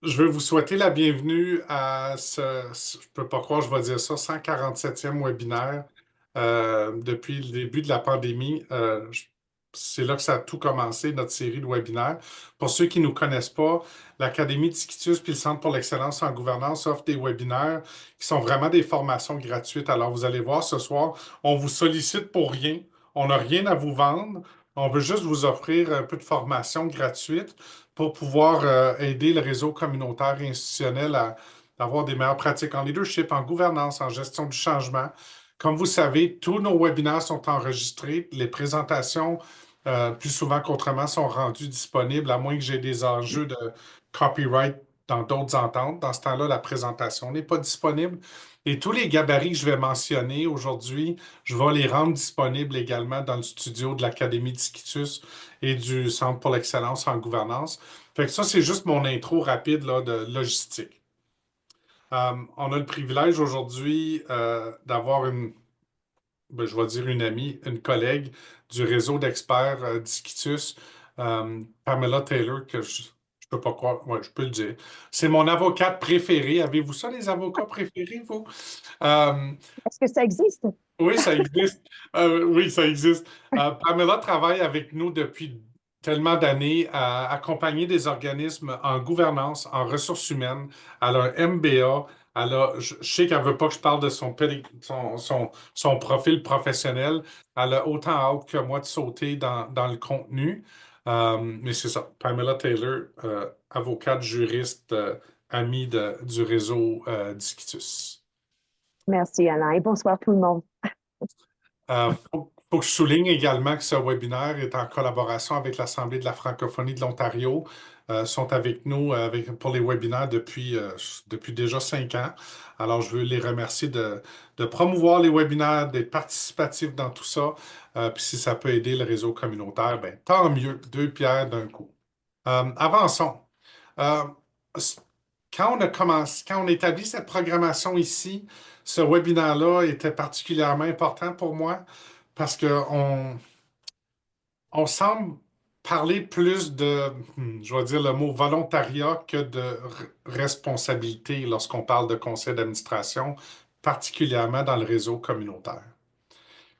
Je veux vous souhaiter la bienvenue à je peux pas croire, je vais dire ça, 147e webinaire depuis le début de la pandémie. C'est là que ça a tout commencé, notre série de webinaires. Pour ceux qui ne nous connaissent pas, l'Académie de Tiquitus puis le Centre pour l'excellence en gouvernance offrent des webinaires qui sont vraiment des formations gratuites. Alors, vous allez voir ce soir, on vous sollicite pour rien. On n'a rien à vous vendre. On veut juste vous offrir un peu de formation gratuite pour pouvoir aider le réseau communautaire et institutionnel à avoir des meilleures pratiques en leadership, en gouvernance, en gestion du changement. Comme vous savez, tous nos webinaires sont enregistrés. Les présentations, plus souvent qu'autrement, sont rendues disponibles, à moins que j'ai des enjeux de copyright dans d'autres ententes. Dans ce temps-là, la présentation n'est pas disponible. Et tous les gabarits que je vais mentionner aujourd'hui, je vais les rendre disponibles également dans le studio de l'Académie d'Iquitus et du Centre pour l'excellence en gouvernance. Fait que ça, c'est juste mon intro rapide là, de logistique. On a le privilège aujourd'hui d'avoir je vais dire une amie, une collègue du réseau d'experts d'Iquitus, Pamela Taylor, que je peux pas croire, ouais, je peux le dire. C'est mon avocate préférée. Avez-vous ça, les avocats préférés, vous? Euh, Est-ce que ça existe? oui, ça existe. Oui, ça existe. Pamela travaille avec nous depuis tellement d'années à accompagner des organismes en gouvernance, en ressources humaines. Elle a un MBA. Je sais qu'elle ne veut pas que je parle de son profil professionnel. Elle a autant hâte que moi de sauter dans le contenu. Mais c'est ça. Pamela Taylor, avocate, juriste, amie du réseau Discitus. Merci, Alain, et bonsoir tout le monde. Faut que je souligne également que ce webinaire est en collaboration avec l'Assemblée de la francophonie de l'Ontario. Sont avec nous pour les webinaires depuis déjà 5 ans. Alors, je veux les remercier de promouvoir les webinaires, d'être participatifs dans tout ça. Puis si ça peut aider le réseau communautaire, ben, tant mieux. Deux pierres d'un coup. Avançons. Euh, s- quand on établit cette programmation ici, ce webinaire-là était particulièrement important pour moi parce on semble parler plus je vais dire le mot volontariat que de responsabilité lorsqu'on parle de conseil d'administration, particulièrement dans le réseau communautaire.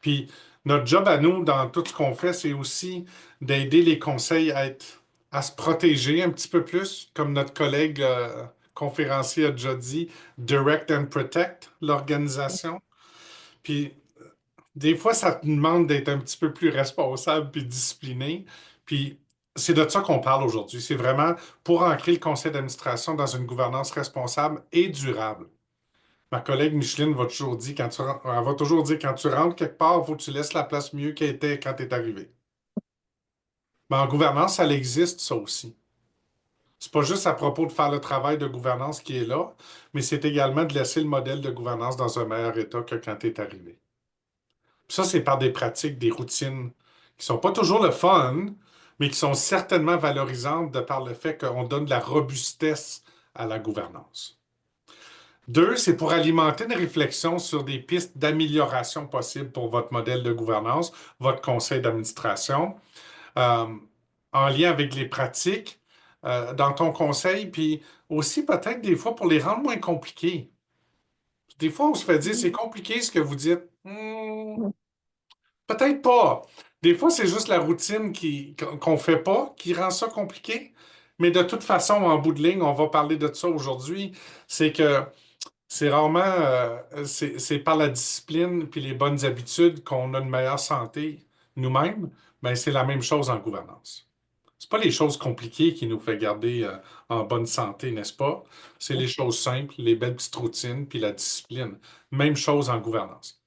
Puis notre job à nous, dans tout ce qu'on fait, c'est aussi d'aider les conseils à se protéger un petit peu plus, comme notre collègue conférencier a déjà dit, Direct and Protect l'organisation. Puis des fois, ça te demande d'être un petit peu plus responsable puis discipliné. Puis c'est de ça qu'on parle aujourd'hui. C'est vraiment pour ancrer le conseil d'administration dans une gouvernance responsable et durable. Ma collègue Micheline va toujours dire elle va toujours dire quand tu rentres quelque part, il faut que tu laisses la place mieux qu'elle était quand tu es arrivé. Mais en gouvernance, ça existe, ça aussi. C'est pas juste à propos de faire le travail de gouvernance qui est là, mais c'est également de laisser le modèle de gouvernance dans un meilleur état que quand tu es arrivé. Puis ça, c'est par des pratiques, des routines qui sont pas toujours le fun, mais qui sont certainement valorisantes de par le fait qu'on donne de la robustesse à la gouvernance. Deux, c'est pour alimenter une réflexion sur des pistes d'amélioration possibles pour votre modèle de gouvernance, votre conseil d'administration, euh, en lien avec les pratiques dans ton conseil, puis aussi peut-être des fois pour les rendre moins compliqués. Des fois, on se fait dire, c'est compliqué ce que vous dites. Peut-être pas. Des fois, c'est juste la routine qu'on fait pas qui rend ça compliqué. Mais de toute façon, en bout de ligne, on va parler de ça aujourd'hui. C'est que c'est rarement, c'est par la discipline puis les bonnes habitudes qu'on a une meilleure santé nous-mêmes. Mais c'est la même chose en gouvernance. C'est pas les choses compliquées qui nous fait garder en bonne santé, n'est-ce pas? C'est les choses simples, les belles petites routines puis la discipline. Même chose en gouvernance.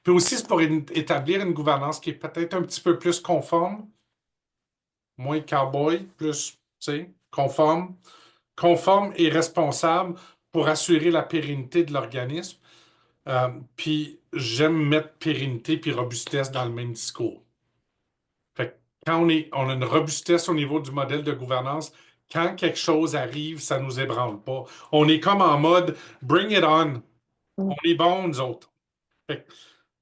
Puis aussi, c'est pour établir une gouvernance qui est peut-être un petit peu plus conforme, moins cowboy, plus, tu sais, conforme et responsable pour assurer la pérennité de l'organisme. Puis j'aime mettre pérennité puis robustesse dans le même discours. Fait que quand on a une robustesse au niveau du modèle de gouvernance, quand quelque chose arrive, ça nous ébranle pas. On est comme en mode bring it on. On est bons, nous autres. Fait que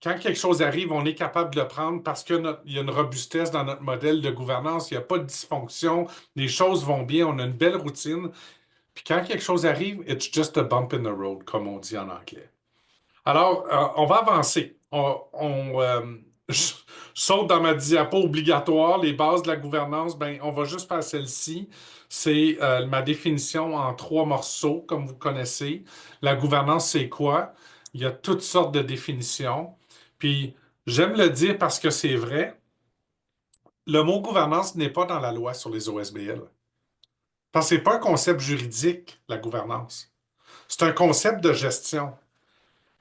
quand quelque chose arrive, on est capable de le prendre parce qu'il y a une robustesse dans notre modèle de gouvernance, il n'y a pas de dysfonction, les choses vont bien, on a une belle routine. Puis quand quelque chose arrive, it's just a bump in the road, comme on dit en anglais. Alors, on va avancer. Je saute dans ma diapo obligatoire, les bases de la gouvernance. Ben, on va juste faire celle-ci. C'est ma définition en trois morceaux, comme vous connaissez. La gouvernance, c'est quoi? Il y a toutes sortes de définitions. Puis, j'aime le dire parce que c'est vrai. Le mot gouvernance n'est pas dans la loi sur les OSBL. Parce que c'est pas un concept juridique, la gouvernance. C'est un concept de gestion.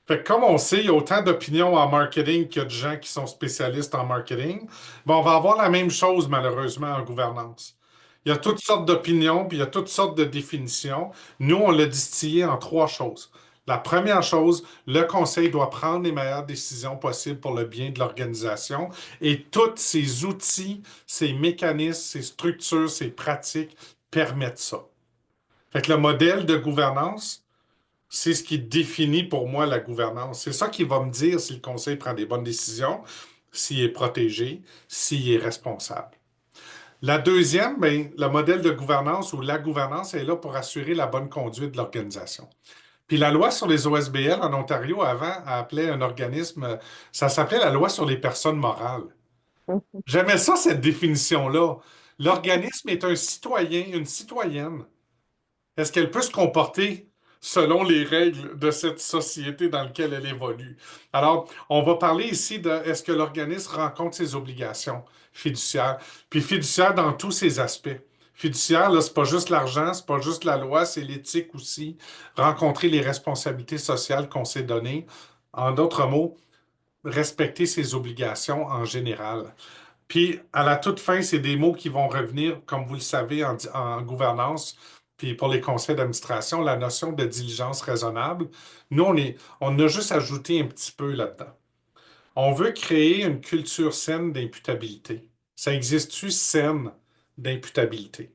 Fait que comme on sait, il y a autant d'opinions en marketing qu'il y a de gens qui sont spécialistes en marketing. Ben, on va avoir la même chose, malheureusement, en gouvernance. Il y a toutes sortes d'opinions, puis il y a toutes sortes de définitions. Nous, on l'a distillé en trois choses. La première chose, le conseil doit prendre les meilleures décisions possibles pour le bien de l'organisation et tous ces outils, ces mécanismes, ces structures, ces pratiques permettent ça. Fait que le modèle de gouvernance, c'est ce qui définit pour moi la gouvernance. C'est ça qui va me dire si le conseil prend des bonnes décisions, s'il est protégé, s'il est responsable. La deuxième, ben, le modèle de gouvernance ou la gouvernance est là pour assurer la bonne conduite de l'organisation. Puis la loi sur les OSBL en Ontario, avant, appelait un organisme, ça s'appelait la loi sur les personnes morales. Mhm. J'aimais ça, cette définition-là. L'organisme est un citoyen, une citoyenne. Est-ce qu'elle peut se comporter selon les règles de cette société dans laquelle elle évolue? Alors, on va parler ici de est-ce que l'organisme rencontre ses obligations fiduciaires, puis fiduciaires dans tous ses aspects. Fiduciaire, là, c'est pas juste l'argent, c'est pas juste la loi, c'est l'éthique aussi, rencontrer les responsabilités sociales qu'on s'est données. En d'autres mots, respecter ses obligations en général. Puis, à la toute fin, c'est des mots qui vont revenir, comme vous le savez, en gouvernance, puis pour les conseils d'administration, la notion de diligence raisonnable. Nous, on a juste ajouté un petit peu là-dedans. On veut créer une culture saine d'imputabilité. Ça existe-tu saine d'imputabilité?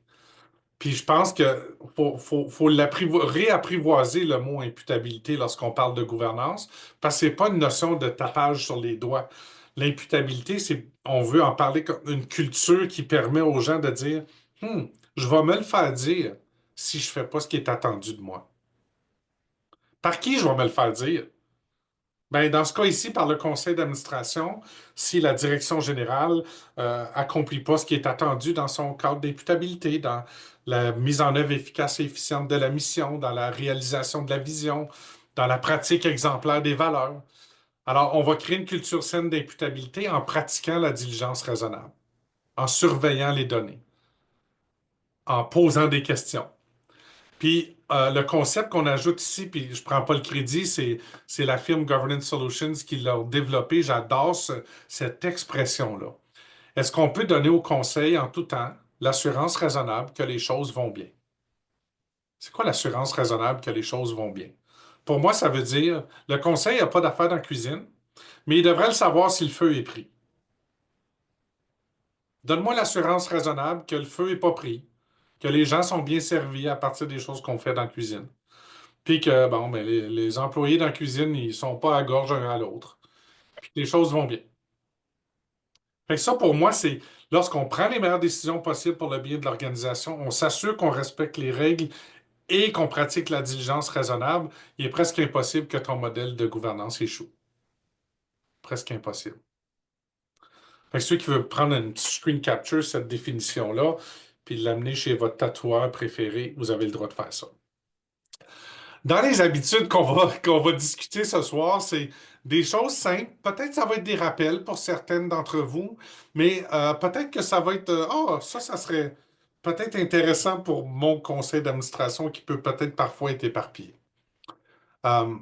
Puis je pense que faut réapprivoiser le mot imputabilité lorsqu'on parle de gouvernance, parce que c'est pas une notion de tapage sur les doigts. L'imputabilité, c'est, on veut en parler comme une culture qui permet aux gens de dire, Hmm, je vais me le faire dire si je fais pas ce qui est attendu de moi. Par qui je vais me le faire dire? Ben, dans ce cas ici, par le conseil d'administration, si la direction générale accomplit pas ce qui est attendu dans son cadre d'imputabilité, dans la mise en œuvre efficace et efficiente de la mission, dans la réalisation de la vision, dans la pratique exemplaire des valeurs. Alors, on va créer une culture saine d'imputabilité en pratiquant la diligence raisonnable, en surveillant les données, en posant des questions. Puis le concept qu'on ajoute ici, puis je prends pas le crédit, c'est la firme Governance Solutions qui l'a développé. J'adore cette expression-là. Est-ce qu'on peut donner au conseil en tout temps l'assurance raisonnable que les choses vont bien? C'est quoi l'assurance raisonnable que les choses vont bien? Pour moi, ça veut dire le conseil n'a pas d'affaires dans la cuisine, mais il devrait le savoir si le feu est pris. Donne-moi l'assurance raisonnable que le feu n'est pas pris, que les gens sont bien servis à partir des choses qu'on fait dans la cuisine. Puis que, bon, ben, les employés dans la cuisine, ils sont pas à gorge un à l'autre. Puis que les choses vont bien. Fait que ça, pour moi, c'est lorsqu'on prend les meilleures décisions possibles pour le bien de l'organisation, on s'assure qu'on respecte les règles et qu'on pratique la diligence raisonnable, il est presque impossible que ton modèle de gouvernance échoue. Presque impossible. Fait que ceux qui veulent prendre une petite screen capture, cette définition-là, puis l'amener chez votre tatoueur préféré, vous avez le droit de faire ça. Dans les habitudes qu'on va discuter ce soir, c'est des choses simples. Peut-être que ça va être des rappels pour certaines d'entre vous, mais peut-être que ça va être oh, ça serait peut-être intéressant pour mon conseil d'administration qui peut peut-être parfois être éparpillé. Euh,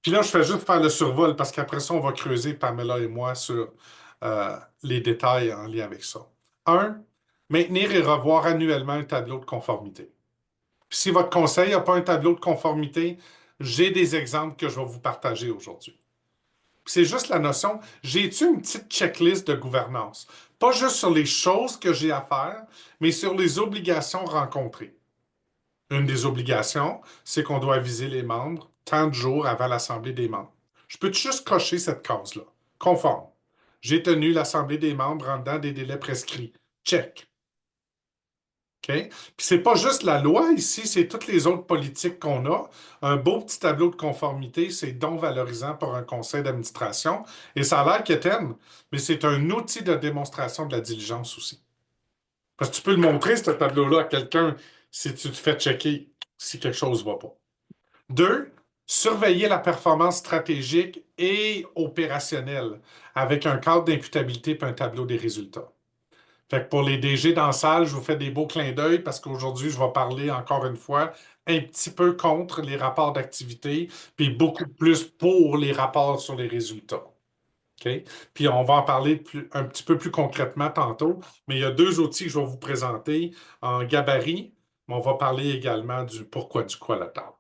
Puis là, je fais juste faire le survol parce qu'après ça, on va creuser, Pamela et moi, sur les détails en lien avec ça. Un, maintenir et revoir annuellement un tableau de conformité. Puis si votre conseil n'a pas un tableau de conformité, j'ai des exemples que je vais vous partager aujourd'hui. Puis c'est juste la notion, j'ai-tu une petite checklist de gouvernance? Pas juste sur les choses que j'ai à faire, mais sur les obligations rencontrées. Une des obligations, c'est qu'on doit aviser les membres tant de jours avant l'Assemblée des membres. Je peux juste cocher cette case-là. Conforme. J'ai tenu l'Assemblée des membres en dedans des délais prescrits. Check. OK? Puis c'est pas juste la loi ici, c'est toutes les autres politiques qu'on a. Un beau petit tableau de conformité, c'est donc valorisant pour un conseil d'administration. Et ça a l'air quétaine, mais c'est un outil de démonstration de la diligence aussi. Parce que tu peux le montrer, ce tableau-là, à quelqu'un si tu te fais checker si quelque chose ne va pas. Deux, surveiller la performance stratégique et opérationnelle avec un cadre d'imputabilité et un tableau des résultats. Fait que pour les DG dans la salle, je vous fais des beaux clins d'œil parce qu'aujourd'hui, je vais parler encore une fois un petit peu contre les rapports d'activité, puis beaucoup plus pour les rapports sur les résultats. OK? Puis on va en parler un petit peu plus concrètement tantôt, mais il y a deux outils que je vais vous présenter en gabarit, mais on va parler également du pourquoi du quoi là-dedans.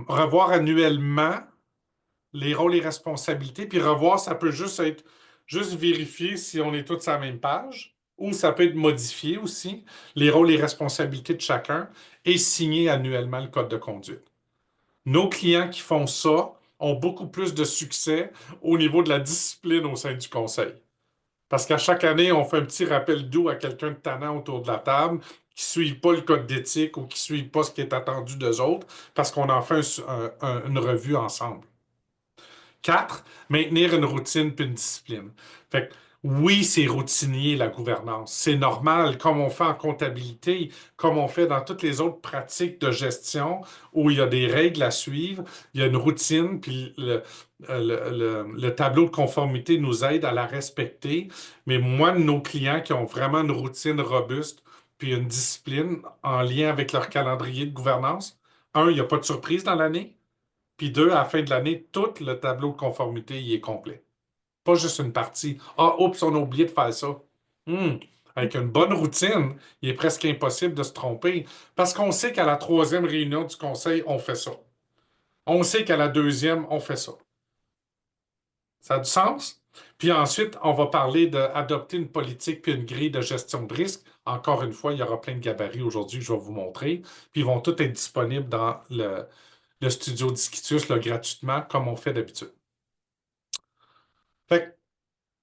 Revoir annuellement les rôles et responsabilités, puis revoir, ça peut juste être juste vérifier si on est tous sur la même page, ou ça peut être modifié aussi, les rôles et responsabilités de chacun, et signer annuellement le code de conduite. Nos clients qui font ça ont beaucoup plus de succès au niveau de la discipline au sein du conseil. Parce qu'à chaque année, on fait un petit rappel doux à quelqu'un de tannant autour de la table qui ne suivent pas le code d'éthique ou qui ne suivent pas ce qui est attendu d'eux autres, parce qu'on en fait une revue ensemble. Quatre, maintenir une routine puis une discipline. Fait que, oui, c'est routinier, la gouvernance. C'est normal, comme on fait en comptabilité, comme on fait dans toutes les autres pratiques de gestion où il y a des règles à suivre, il y a une routine, puis le tableau de conformité nous aide à la respecter. Mais moi, nos clients qui ont vraiment une routine robuste puis une discipline en lien avec leur calendrier de gouvernance, un, il n'y a pas de surprise dans l'année. Puis deux, à la fin de l'année, tout le tableau de conformité y est complet. Pas juste une partie. Ah, oups, on a oublié de faire ça. Hmm. Avec une bonne routine, il est presque impossible de se tromper parce qu'on sait qu'à la troisième réunion du conseil, on fait ça. On sait qu'à la deuxième, on fait ça. Ça a du sens? Puis ensuite, on va parler d'adopter une politique puis une grille de gestion de risque. Encore une fois, il y aura plein de gabarits aujourd'hui que je vais vous montrer. Puis ils vont tous être disponibles dans le studio Disquitus là, gratuitement, comme on fait d'habitude. Fait que,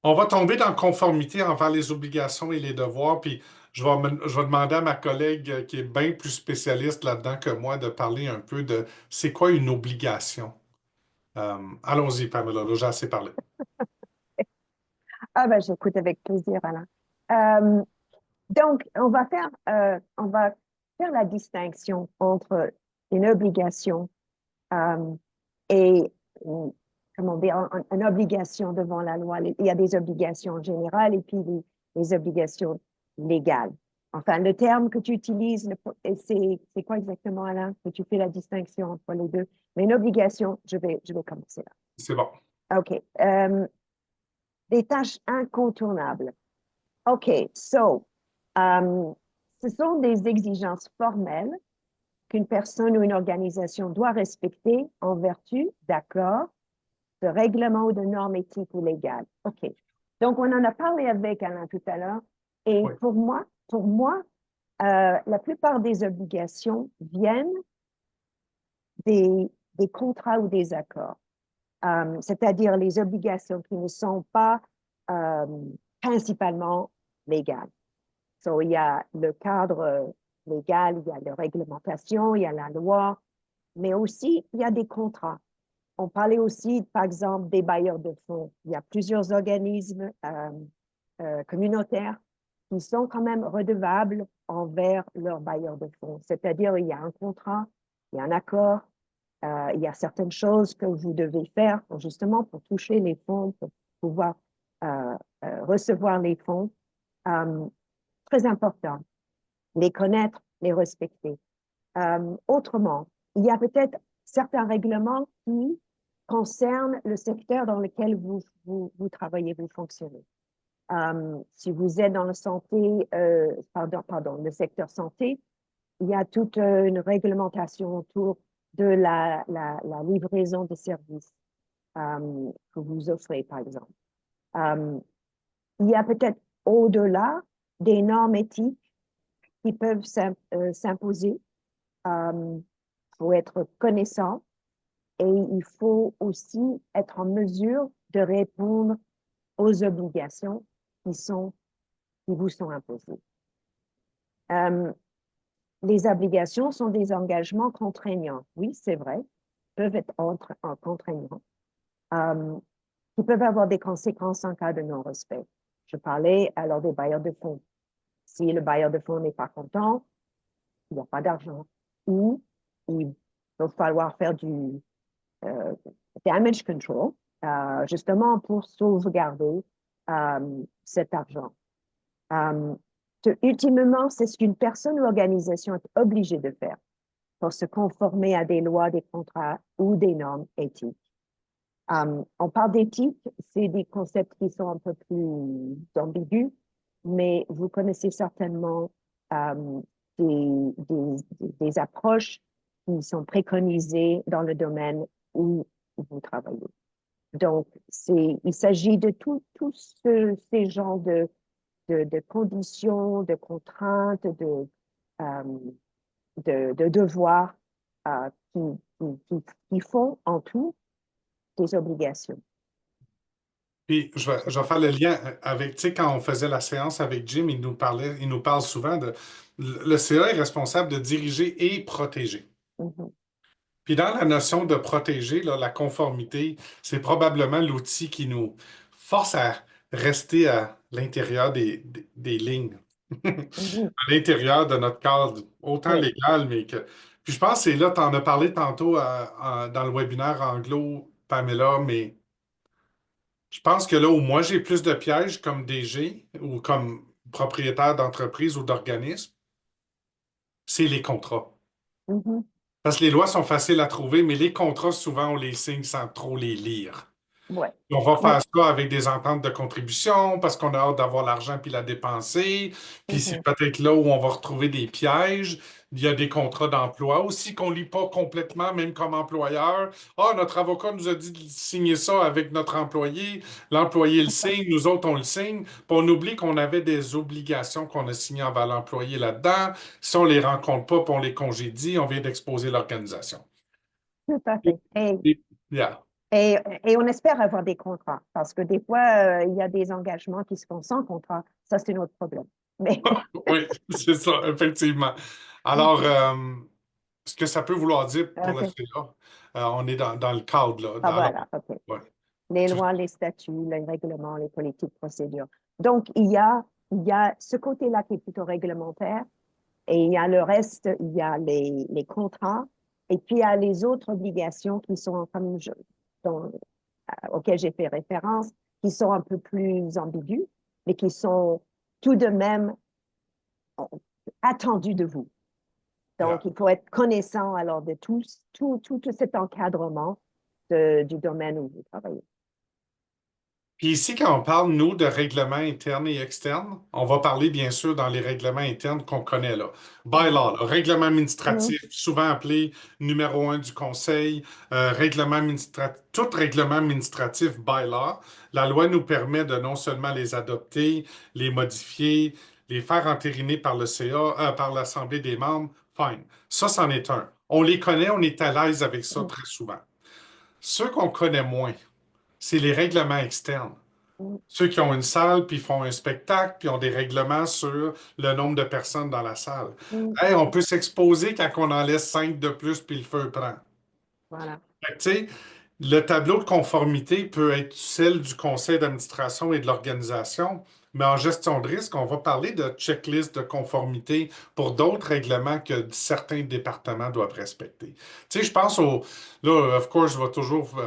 on va tomber dans conformité envers les obligations et les devoirs, puis je vais demander à ma collègue qui est bien plus spécialiste là-dedans que moi de parler un peu de c'est quoi une obligation. Allons-y, Pamela, là, j'ai assez parlé. Ah ben, j'écoute avec plaisir, Alain. Euh, donc, on va faire la distinction entre une obligation euh, et, comment dire, une obligation devant la loi. Il y a des obligations générales et puis les obligations légales. Enfin, le terme que tu utilises, c'est quoi exactement, Alain, que tu fais la distinction entre les deux? Mais une obligation, je vais commencer C'est bon. là. OK. Des tâches incontournables. OK, so, ce sont des exigences formelles qu'une personne ou une organisation doit respecter en vertu d'accords, de règlements ou de normes éthiques ou légales. OK. Donc, on en a parlé avec Alain tout à l'heure. Et Oui. pour moi, la plupart des obligations viennent des contrats ou des accords. C'est-à-dire les obligations qui ne sont pas euh, principalement légales. So, il y a le cadre légal, il y a la réglementation, il y a la loi, mais aussi il y a des contrats. On parlait aussi, par exemple, des bailleurs de fonds. Il y a plusieurs organismes communautaires qui sont quand même redevables envers leurs bailleurs de fonds. C'est-à-dire, il y a un contrat, il y a un accord, il y a certaines choses que vous devez faire justement pour toucher les fonds, pour pouvoir recevoir les fonds. Euh, Très important, les connaître, les respecter. Autrement, il y a peut-être certains règlements qui concernent le secteur dans lequel vous travaillez, vous fonctionnez. Si vous êtes dans la santé, pardon, le secteur santé, il y a toute une réglementation autour de la livraison de services que vous offrez, par exemple. Euh, il y a peut-être au-delà des normes éthiques qui peuvent s'imposer. Il faut être connaissant et il faut aussi être en mesure de répondre aux obligations qui vous sont imposées. Euh, les obligations sont des engagements contraignants. Oui, c'est vrai, peuvent être contraignants, euh, qui peuvent avoir des conséquences en cas de non-respect. Je parlais alors des bailleurs de fonds. Si le bailleur de fonds n'est pas content, il n'y a pas d'argent. Ou il va falloir faire du euh, damage control, justement pour sauvegarder cet argent. Euh, Ultimement, c'est ce qu'une personne ou organisation est obligée de faire pour se conformer à des lois, des contrats ou des normes éthiques. On parle d'éthique, c'est des concepts qui sont un peu plus ambigus, mais vous connaissez certainement des approches qui sont préconisées dans le domaine où vous travaillez. Donc, il s'agit de tous ces genres de conditions, de contraintes, euh, de devoirs qui font en tout des obligations. Puis, je vais faire le lien avec, tu sais, quand on faisait la séance avec Jim, il nous parle souvent de, le CA est responsable de diriger et protéger. Mhm, Puis dans la notion de protéger, là, la conformité, c'est probablement l'outil qui nous force à rester à l'intérieur des lignes, mhm. à l'intérieur de notre cadre, autant Oui. légal, mais que... Puis je pense que c'est là, tu en as parlé tantôt dans le webinaire anglo, Pamela, mais je pense que là où moi j'ai plus de pièges comme DG ou comme propriétaire d'entreprise ou d'organisme, c'est les contrats. Mhm. Parce que les lois sont faciles à trouver, mais les contrats, souvent, on les signe sans trop les lire. Ouais. On va Oui. faire ça avec des ententes de contribution parce qu'on a hâte d'avoir l'argent puis la dépenser. Puis c'est Mhm. peut-être là où on va retrouver des pièges. Il y a des contrats d'emploi aussi qu'on ne lit pas complètement, même comme employeur. Ah, notre avocat nous a dit de signer ça avec notre employé. L'employé le signe, nous autres, on le signe. Puis on oublie qu'on avait des obligations qu'on a signées envers l'employé là-dedans. Si on ne les rencontre pas, puis on les congédie, on vient d'exposer l'organisation. Tout à Et- fait. Yeah. Et on espère avoir des contrats parce que des fois, il y a des engagements qui se font sans contrat. Ça, c'est notre problème. Mais, Oui, c'est ça, effectivement. Alors, ce que ça peut vouloir dire pour le OK. CA, on est dans le cadre, là. Ah, Alors, voilà. OK. ouais, Les tout- lois, les statuts, les règlements, les politiques, procédures. Donc, il y a ce côté-là qui est plutôt réglementaire et il y a le reste, il y a les contrats et puis il y a les autres obligations qui sont, dont, auxquelles j'ai fait référence, qui sont un peu plus ambiguës, mais qui sont tout de même attendues de vous. yeah. Donc, il faut être connaissant alors de tout cet encadrement du domaine où vous travaillez. Puis ici, quand on parle, nous, de règlements internes et externes, on va parler bien sûr dans les règlements internes qu'on connaît là. Mhm. Bylaw, là, règlement Mhm. administratif, souvent appelé numéro un du conseil, règlement administratif, tout règlement administratif bylaw, la loi nous permet de non seulement les adopter, les modifier, les faire entériner par le CA, par l'Assemblée des membres, fine. Ça, c'en est un. On les connaît, on est à l'aise avec ça Mhm. très souvent. Ceux qu'on connaît moins, c'est les règlements externes. Mhm. Ceux qui ont une salle, puis font un spectacle, puis ont des règlements sur le nombre de personnes dans la salle. Mhm. Hey, on peut s'exposer quand on en laisse 5 de plus, puis le feu prend. Voilà. Fait que, tu sais, le tableau de conformité peut être celle du conseil d'administration et de l'organisation, mais en gestion de risque, on va parler de checklist de conformité pour d'autres règlements que certains départements doivent respecter. Tu sais, je pense au... Là, of course, je vais toujours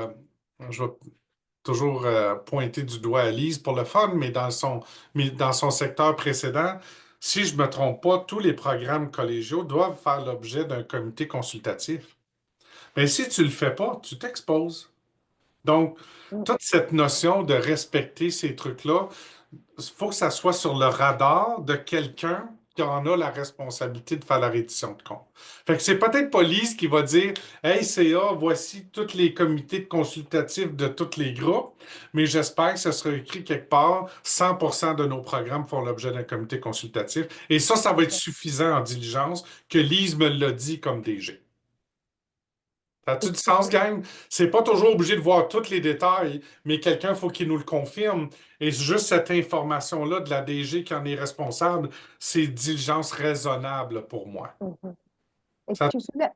pointer du doigt à Lise pour le fun, mais dans son secteur précédent, si je ne me trompe pas, tous les programmes collégiaux doivent faire l'objet d'un comité consultatif. Mais si tu ne le fais pas, tu t'exposes. Donc, Mhm. toute cette notion de respecter ces trucs-là, il faut que ça soit sur le radar de quelqu'un qui en a la responsabilité de faire la reddition de comptes. Fait que c'est peut-être pas Lise qui va dire Hey CA, voici tous les comités de consultatifs de tous les groupes, mais j'espère que ce sera écrit quelque part 100% de nos programmes font l'objet d'un comité consultatif. Et ça va être suffisant en diligence que Lise me l'a dit comme DG. Ça a-tu du sens, Exactement. gang? C'est pas toujours obligé de voir tous les détails, mais quelqu'un, faut qu'il nous le confirme. Et juste cette information-là de la DG qui en est responsable, c'est diligence raisonnable pour moi. Mhm. Et Ça,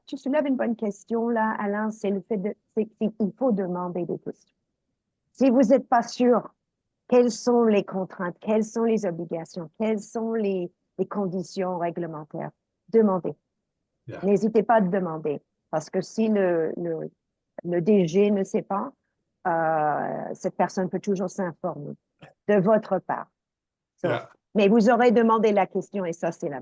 tu soulèves une bonne question là, Alain, c'est le fait il faut demander des questions. Si vous n'êtes pas sûr, quelles sont les contraintes, quelles sont les obligations, quelles sont les conditions réglementaires, demandez. yeah. N'hésitez pas à demander, parce que si le DG ne sait pas, cette personne peut toujours s'informer de votre part. So, Yeah. mais vous aurez demandé la question et ça, c'est la.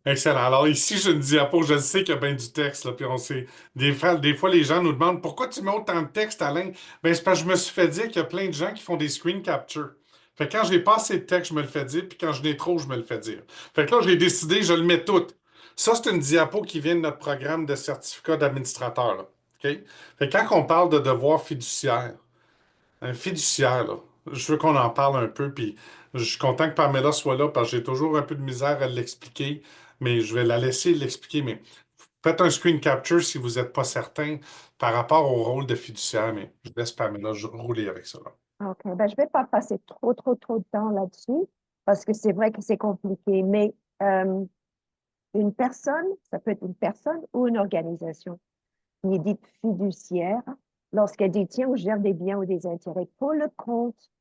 Excellent. Alors ici, j'ai une diapo. Je sais qu'il y a bien du texte, là, puis on sait. Des fois, les gens nous demandent pourquoi tu mets autant de texte, Alain? Ben, c'est parce que je me suis fait dire qu'il y a plein de gens qui font des screen capture. Fait que quand j'ai pas assez de texte, je me le fais dire, puis quand je n'ai trop, je me le fais dire. Fait que là, j'ai décidé, je le mets tout. Ça, c'est une diapo qui vient de notre programme de certificat d'administrateur, là. OK? Fait que quand on parle de devoir fiduciaire, un fiduciaire, là. Je veux qu'on en parle un peu, puis je suis content que Pamela soit là parce que j'ai toujours un peu de misère à l'expliquer, mais je vais la laisser l'expliquer. Mais faites un screen capture si vous n'êtes pas certain par rapport au rôle de fiduciaire, mais je laisse Pamela rouler avec ça, là. OK, ben, je ne vais pas passer trop de temps là-dessus, parce que c'est vrai que c'est compliqué, mais une personne, ça peut être une personne ou une organisation qui est dite fiduciaire lorsqu'elle détient ou gère des biens ou des intérêts pour le compte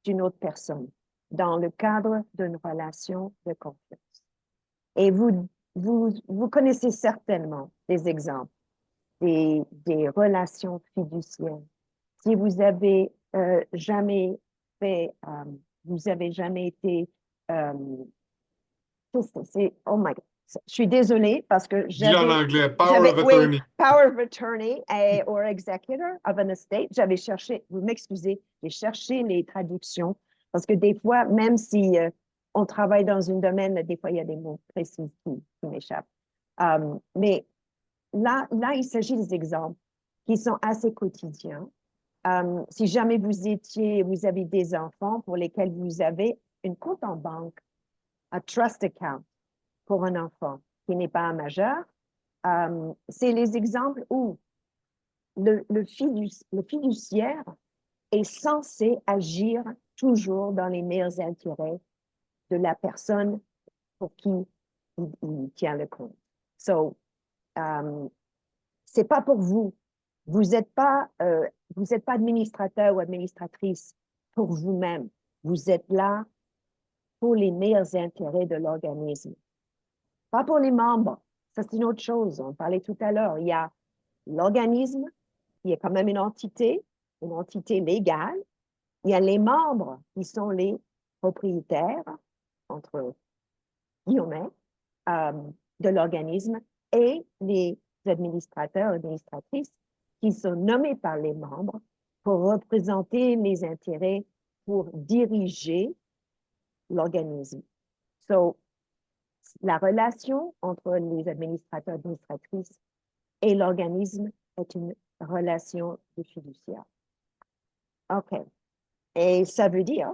d'une autre personne dans le cadre d'une relation de confiance. Et vous connaissez certainement des exemples des relations fiduciaires. Si vous avez jamais fait, vous avez jamais été, euh, oh my God, je suis désolée parce que Dis en anglais, power of oui, attorney. power of attorney or executor of an estate. J'avais cherché, vous m'excusez, j'ai cherché les traductions parce que des fois, même si on travaille dans un domaine, des fois, il y a des mots précis qui m'échappent. Mais là, il s'agit des exemples qui sont assez quotidiens. Si jamais vous avez des enfants pour lesquels vous avez une compte en banque, un trust account pour un enfant qui n'est pas un majeur, c'est les exemples où le fiduciaire est censé agir toujours dans les meilleurs intérêts de la personne pour qui il tient le compte. So, c'est pas pour vous. Vous n'êtes pas, vous êtes pas administrateur ou administratrice pour vous-même. Vous êtes là pour les meilleurs intérêts de l'organisme. Pas pour les membres. Ça, c'est une autre chose. On parlait tout à l'heure. Il y a l'organisme, qui est quand même une entité légale. Il y a les membres qui sont les propriétaires, entre guillemets, euh, de l'organisme et les administrateurs, administratrices qui sont nommés par les membres pour représenter les intérêts, pour diriger l'organisme. So, la relation entre les administrateurs, administratrices et l'organisme est une relation de fiduciaire. OK. Et ça veut dire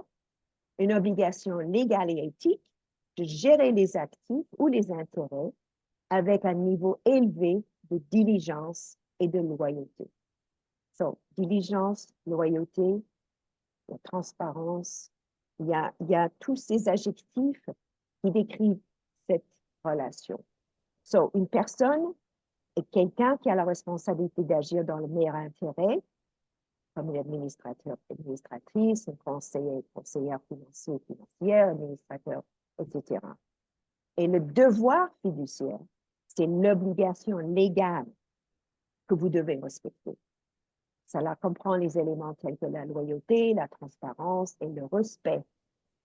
une obligation légale et éthique de gérer les actifs ou les intérêts avec un niveau élevé de diligence et de loyauté. So, diligence, loyauté, la transparence, il y a tous ces adjectifs qui décrivent cette relation. So, une personne est quelqu'un qui a la responsabilité d'agir dans le meilleur intérêt, comme une administrateur, administratrice, un conseiller, conseillère financier, financière, administrateur, etc. Et le devoir fiduciaire, c'est l'obligation légale que vous devez respecter. Cela comprend les éléments tels que la loyauté, la transparence et le respect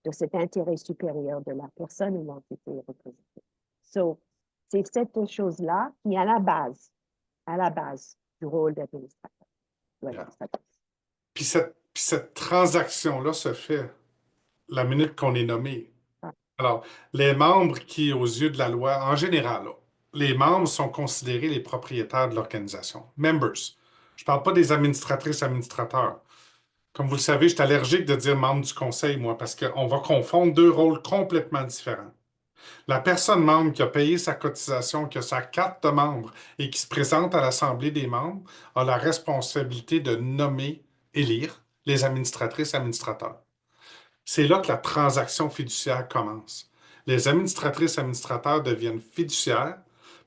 de cet intérêt supérieur de la personne ou l'entité représentée. So, c'est cette chose-là qui est à la base du rôle d'administrateur. Yeah. Puis cette transaction-là se fait la minute qu'on est nommé. Alors, les membres qui, aux yeux de la loi, en général, là, les membres sont considérés les propriétaires de l'organisation. Members. Je ne parle pas des administratrices, administrateurs. Comme vous le savez, je suis allergique de dire membre du conseil, moi, parce qu'on va confondre deux rôles complètement différents. La personne membre qui a payé sa cotisation, qui a sa carte de membre et qui se présente à l'Assemblée des membres a la responsabilité de nommer, élire les administratrices administrateurs. C'est là que la transaction fiduciaire commence. Les administratrices administrateurs deviennent fiduciaires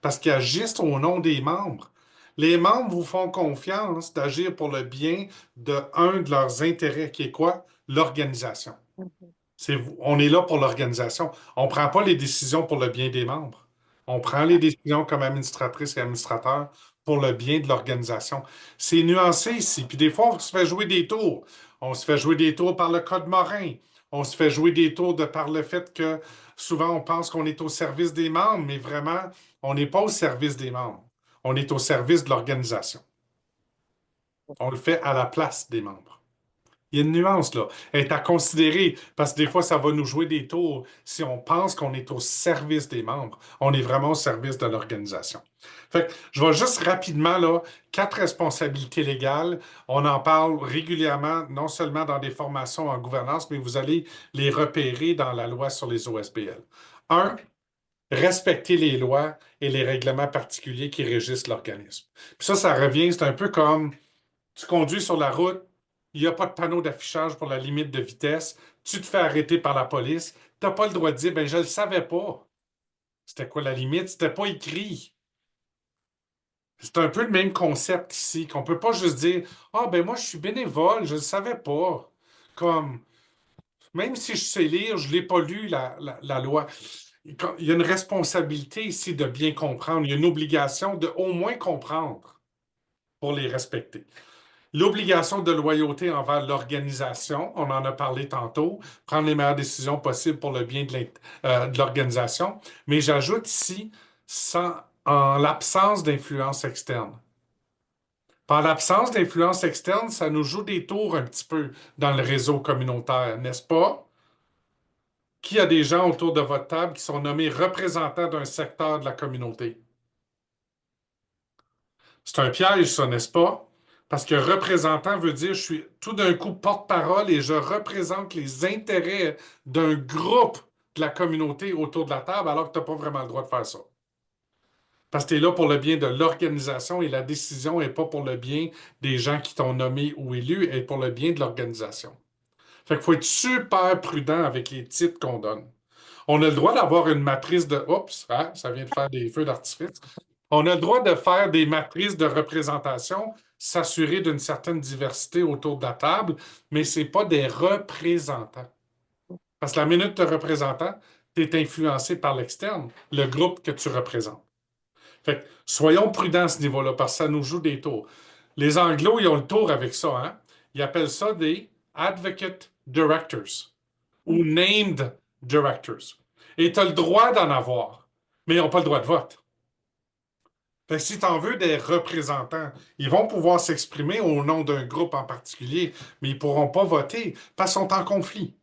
parce qu'ils agissent au nom des membres. Les membres vous font confiance d'agir pour le bien de un de leurs intérêts, qui est quoi? L'organisation. Mhm. On est là pour l'organisation. On ne prend pas les décisions pour le bien des membres. On prend les Ah, décisions comme administratrice et administrateur pour le bien de l'organisation. C'est nuancé ici. Puis des fois, on se fait jouer des tours. On se fait jouer des tours par le Code Morin. On se fait jouer des tours par le fait que souvent on pense qu'on est au service des membres, mais vraiment, on n'est pas au service des membres. On est au service de l'organisation. On le fait à la place des membres. Il y a une nuance là. Elle est à considérer parce que des fois, ça va nous jouer des tours si on pense qu'on est au service des membres. On est vraiment au service de l'organisation. Fait que je vais juste rapidement là, 4 responsabilités légales. On en parle régulièrement, non seulement dans des formations en gouvernance, mais vous allez les repérer dans la loi sur les OSBL. Un, respecter les lois et les règlements particuliers qui régissent l'organisme. Puis ça revient, c'est un peu comme tu conduis sur la route, il n'y a pas de panneau d'affichage pour la limite de vitesse, tu te fais arrêter par la police, tu n'as pas le droit de dire, ben je ne le savais pas. C'était quoi la limite? C'était pas écrit. C'est un peu le même concept ici, qu'on ne peut pas juste dire, ah ben moi je suis bénévole, je ne le savais pas. Comme, même si je sais lire, je ne l'ai pas lu, la loi. Il y a une responsabilité ici de bien comprendre. Il y a une obligation de au moins comprendre pour les respecter. L'obligation de loyauté envers l'organisation, on en a parlé tantôt, prendre les meilleures décisions possibles pour le bien de l'organisation, mais j'ajoute ici, en l'absence d'influence externe. Par l'absence d'influence externe, ça nous joue des tours un petit peu dans le réseau communautaire, n'est-ce pas? Qui a des gens autour de votre table qui sont nommés représentants d'un secteur de la communauté? C'est un piège, ça, n'est-ce pas? Parce que représentant veut dire je suis tout d'un coup porte-parole et je représente les intérêts d'un groupe de la communauté autour de la table alors que tu n'as pas vraiment le droit de faire ça. Parce que tu es là pour le bien de l'organisation et la décision n'est pas pour le bien des gens qui t'ont nommé ou élu, elle est pour le bien de l'organisation. Fait qu'il faut être super prudent avec les titres qu'on donne. On a le droit d'avoir une matrice de... Oups, hein, ça vient de faire des feux d'artifice. On a le droit de faire des matrices de représentation, s'assurer d'une certaine diversité autour de la table, mais ce n'est pas des représentants. Parce que la minute de représentant, tu es influencé par l'externe, le groupe que tu représentes. Fait que soyons prudents à ce niveau-là, parce que ça nous joue des tours. Les Anglos, ils ont le tour avec ça, hein? Ils appellent ça des advocate directors ou named directors. Et tu as le droit d'en avoir, mais ils n'ont pas le droit de vote. Fait que si tu en veux des représentants, ils vont pouvoir s'exprimer au nom d'un groupe en particulier, mais ils ne pourront pas voter parce qu'ils sont en conflit.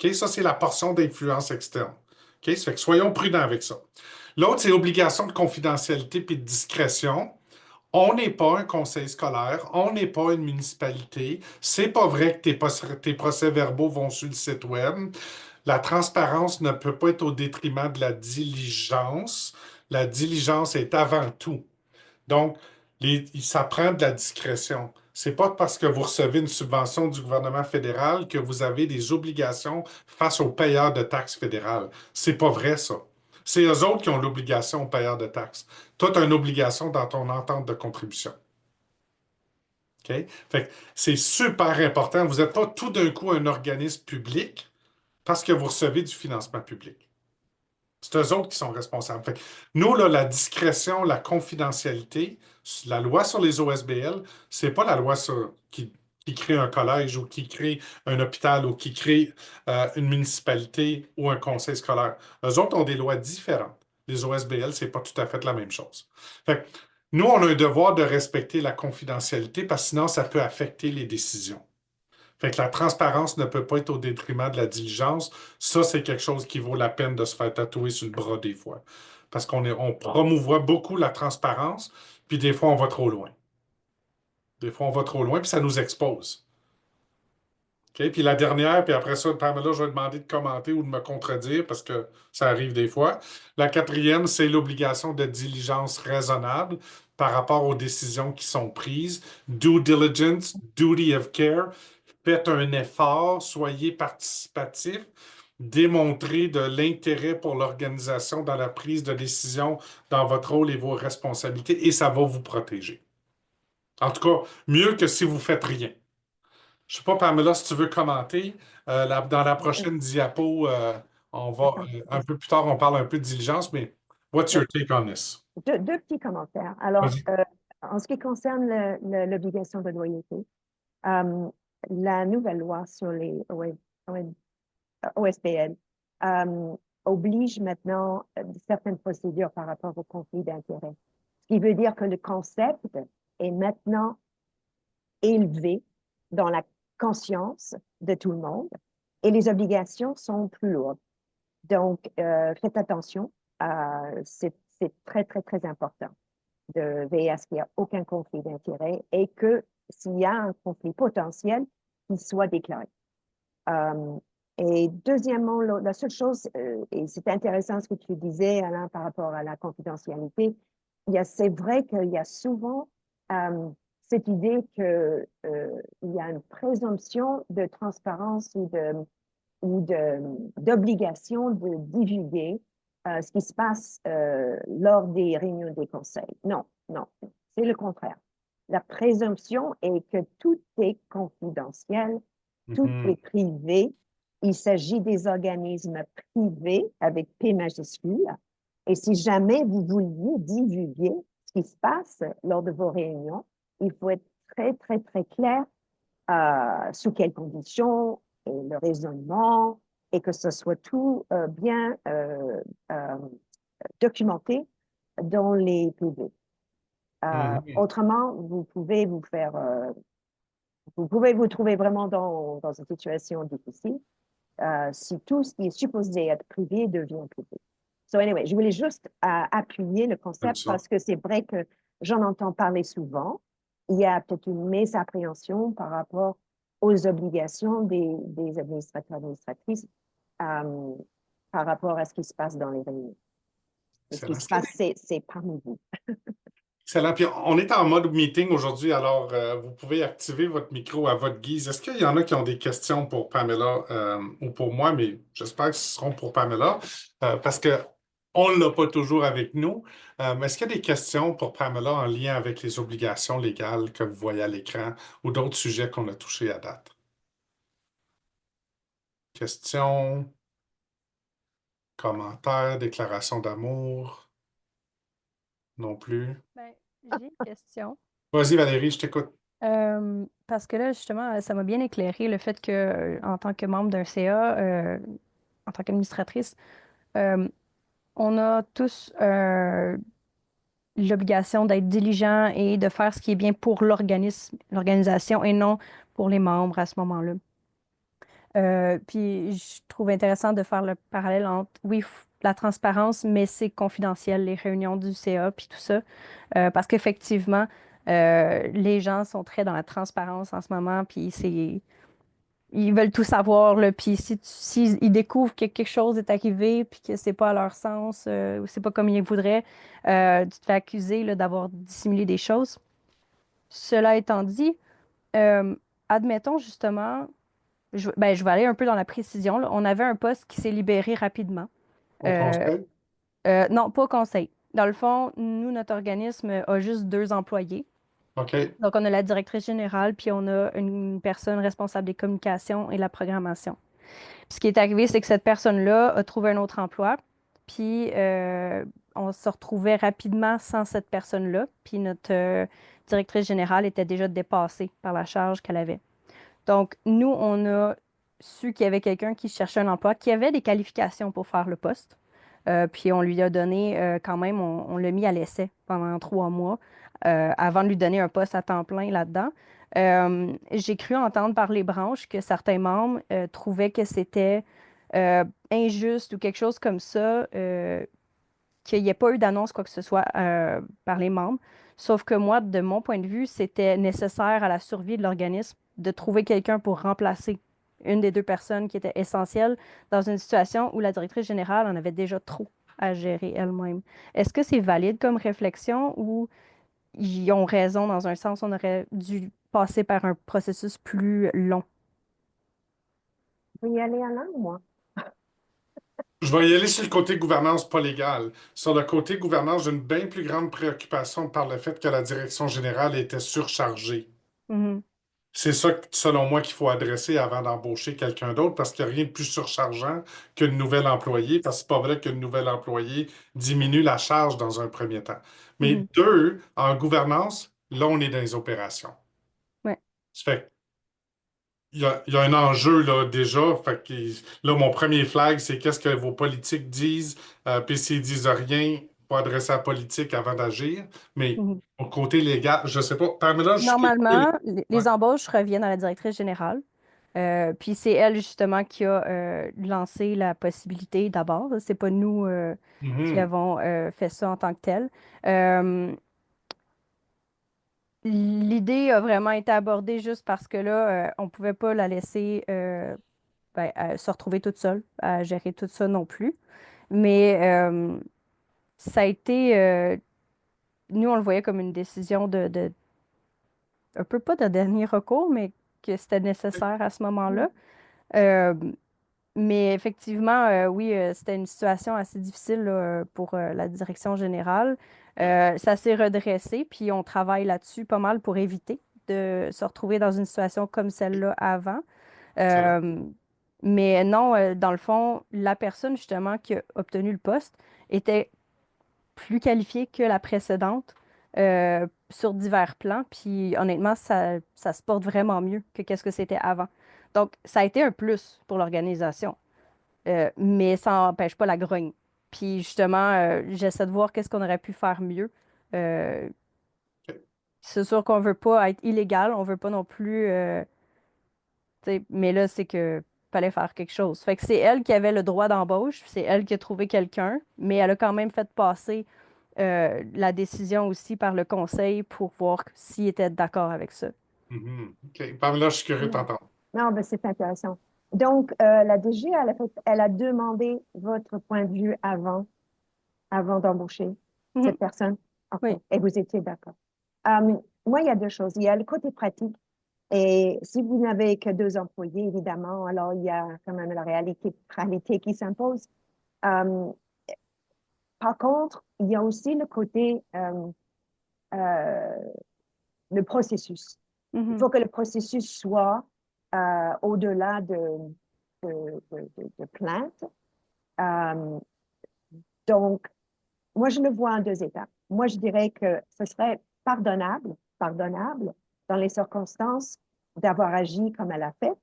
OK? Ça, c'est la portion d'influence externe. OK? Ça fait que soyons prudents avec ça. L'autre, c'est l'obligation de confidentialité puis de discrétion. On n'est pas un conseil scolaire, on n'est pas une municipalité. C'est pas vrai que tes procès-verbaux vont sur le site web. La transparence ne peut pas être au détriment de la diligence. La diligence est avant tout. Donc, ça prend de la discrétion. C'est pas parce que vous recevez une subvention du gouvernement fédéral que vous avez des obligations face aux payeurs de taxes fédérales. C'est pas vrai, ça. C'est eux autres qui ont l'obligation aux payeurs de taxes. Toi, tu as une obligation dans ton entente de contribution. OK? Fait que c'est super important. Vous n'êtes pas tout d'un coup un organisme public parce que vous recevez du financement public. C'est eux autres qui sont responsables. Fait que nous, là, la discrétion, la confidentialité, la loi sur les OSBL, c'est pas la loi qui crée un collège ou qui crée un hôpital ou qui crée une municipalité ou un conseil scolaire. Eux autres ont des lois différentes. Les OSBL, c'est pas tout à fait la même chose. Fait que nous, on a un devoir de respecter la confidentialité parce que sinon, ça peut affecter les décisions. Fait que la transparence ne peut pas être au détriment de la diligence. Ça, c'est quelque chose qui vaut la peine de se faire tatouer sur le bras des fois. Parce on promouvoit beaucoup la transparence, puis des fois, on va trop loin. Des fois, on va trop loin, puis ça nous expose. OK, puis la dernière, puis après ça, Pamela, je vais demander de commenter ou de me contredire parce que ça arrive des fois. La quatrième, c'est l'obligation de diligence raisonnable par rapport aux décisions qui sont prises. Due diligence, duty of care. Faites un effort, soyez participatif, démontrez de l'intérêt pour l'organisation dans la prise de décision, dans votre rôle et vos responsabilités, et ça va vous protéger. En tout cas, mieux que si vous faites rien. Je sais pas, Pamela, si tu veux commenter. Dans la Euh, prochaine diapo, on va, D'accord. un peu plus tard, on parle un peu de diligence, mais what's Oui. your take on this? Deux petits commentaires. Alors, Vas-y. en ce qui concerne l'obligation de loyauté, euh, la nouvelle loi sur les OSBL oblige maintenant certaines procédures par rapport au conflit d'intérêts. Ce qui veut dire que le concept est maintenant élevé dans la conscience de tout le monde et les obligations sont plus lourdes. Donc, faites attention. C'est très, très, très important de veiller à ce qu'il n'y ait aucun conflit d'intérêts et que s'il y a un conflit potentiel, qu'il soit déclaré. Euh, et deuxièmement, la seule chose, et c'est intéressant ce que tu disais, Alain, par rapport à la confidentialité, c'est vrai qu'il y a souvent cette idée qu'il y a une présomption de transparence ou d'obligation de divulguer ce qui se passe lors des réunions des conseils. Non, non, c'est le contraire. La présomption est que tout est confidentiel, tout est Mhm. privé. Il s'agit des organismes privés avec P majuscule. Et si jamais vous vouliez divulguer ce qui se passe lors de vos réunions, il faut être très, très, très clair sous quelles conditions et le raisonnement et que ce soit tout bien euh, documenté dans les PV. Mhm. Autrement, vous pouvez vous trouver vraiment dans une situation difficile si tout ce qui est supposé être privé devient privé. So anyway, je voulais juste appuyer le Comme concept ça. parce que c'est vrai que j'en entends parler souvent. Il y a peut-être une mésappréhension par rapport aux obligations des administrateurs administratrices euh, par rapport à ce qui se passe dans les réunions. Et ce qui Excellent. se passe, c'est parmi vous. Excellent. Puis on est en mode meeting aujourd'hui, alors vous pouvez activer votre micro à votre guise. Est-ce qu'il y en a qui ont des questions pour Pamela ou pour moi, mais j'espère que ce seront pour Pamela parce que on ne l'a pas toujours avec nous. Mais est-ce qu'il y a des questions pour Pamela en lien avec les obligations légales que vous voyez à l'écran ou d'autres sujets qu'on a touchés à date? Questions, commentaires, déclarations d'amour? Non plus. Ben, j'ai une question. Vas-y, Valérie, je t'écoute. Parce que là, justement, ça m'a bien éclairé le fait que, en tant que membre d'un CA, en tant qu'administratrice, euh, on a tous l'obligation d'être diligent et de faire ce qui est bien pour l'organisation et non pour les membres à ce moment-là. Puis je trouve intéressant de faire le parallèle entre, oui, la transparence, mais c'est confidentiel, les réunions du CA, puis tout ça. Parce qu'effectivement, les gens sont très dans la transparence en ce moment, puis ils veulent tout savoir, là, puis si ils découvrent que quelque chose est arrivé, puis que c'est pas à leur sens, ou c'est pas comme ils voudraient, tu te fais accuser, là, d'avoir dissimulé des choses. Cela étant dit, euh, admettons justement, je vais aller un peu dans la précision, là. On avait un poste qui s'est libéré rapidement. Au Euh, conseil? non, pas au conseil. Dans le fond, nous, notre organisme a juste deux employés. OK. Donc, on a la directrice générale, puis on a une personne responsable des communications et de la programmation. Puis, ce qui est arrivé, c'est que cette personne-là a trouvé un autre emploi, puis on se retrouvait rapidement sans cette personne-là, puis notre directrice générale était déjà dépassée par la charge qu'elle avait. Donc, nous, on a su qu'il y avait quelqu'un qui cherchait un emploi, qui avait des qualifications pour faire le poste. Puis on lui a donné quand même, on l'a mis à l'essai pendant 3 mois avant de lui donner un poste à temps plein là-dedans. J'ai cru entendre par les branches que certains membres trouvaient que c'était injuste ou quelque chose comme ça, qu'il n'y ait pas eu d'annonce, quoi que ce soit, par les membres. Sauf que moi, de mon point de vue, c'était nécessaire à la survie de l'organisme de trouver quelqu'un pour remplacer. une des deux personnes qui était essentielle dans une situation où la directrice générale en avait déjà trop à gérer elle-même. Est-ce que c'est valide comme réflexion ou ils ont raison dans un sens, on aurait dû passer par un processus plus long? Vous y allez, Alain, ou moi? Je vais y aller sur le côté gouvernance pas légale. Sur le côté gouvernance, j'ai une bien plus grande préoccupation par le fait que la direction générale était surchargée. Mhm, C'est ça, selon moi, qu'il faut adresser avant d'embaucher quelqu'un d'autre, parce qu'il n'y a rien de plus surchargeant qu'un nouvel employé, parce que c'est pas vrai qu'un nouvel employé diminue la charge dans un premier temps. Mais mhm. deux, en gouvernance, là, on est dans les opérations. Ouais. Ça fait il y a un enjeu là déjà. Fait que, là, mon premier flag, c'est qu'est-ce que vos politiques disent. Puis s'ils disent rien, il faut adresser la politique avant d'agir. Mais Mhm. au côté légal, je sais pas. Pamela, je suis curieux. Normalement, Ouais. les embauches reviennent à la directrice générale. Puis c'est elle justement qui a lancé la possibilité d'abord. C'est pas nous qui Mhm. avons fait ça en tant que tel. Euh, L'idée a vraiment été abordée juste parce que là, on pouvait pas la laisser se retrouver toute seule à gérer tout ça non plus. Mais ça a été, nous, on le voyait comme une décision un peu pas de dernier recours, mais que c'était nécessaire à ce moment-là. Euh, mais effectivement, oui, c'était une situation assez difficile là, pour la direction générale. Ça s'est redressé, puis on travaille là-dessus pas mal pour éviter de se retrouver dans une situation comme celle-là avant. Excellent. Euh, mais non, dans le fond, la personne justement qui a obtenu le poste était plus qualifiée que la précédente sur divers plans. Puis honnêtement, ça se porte vraiment mieux que qu'est-ce que c'était avant. Donc, ça a été un plus pour l'organisation. Mais ça n'empêche pas la grogne. Puis justement, j'essaie de voir qu'est-ce qu'on aurait pu faire mieux. Euh, c'est sûr qu'on veut pas être illégal, on veut pas non plus, tu sais, mais là, c'est que fallait faire quelque chose. Fait que c'est elle qui avait le droit d'embauche, c'est elle qui a trouvé quelqu'un, mais elle a quand même fait passer la décision aussi par le conseil pour voir s'il était d'accord avec ça. Mhm. OK. Pamela, je suis curieux de Non, t'entendre. non, ben, c'est intéressant. Donc, la DG, elle a demandé votre point de vue avant d'embaucher Mhm. cette personne. Oui. OK. Et vous étiez d'accord. Moi, il y a deux choses. Il y a le côté pratique. Et si vous n'avez que deux employés, évidemment, alors il y a quand même la réalité qui s'impose. Euh, Par contre, il y a aussi le côté, euh, le processus. Il Mhm. faut que le processus soit au-delà de, de plainte. Euh, donc, moi, je le vois en deux étapes. Moi, je dirais que ce serait pardonnable dans les circonstances d'avoir agi comme elle a fait,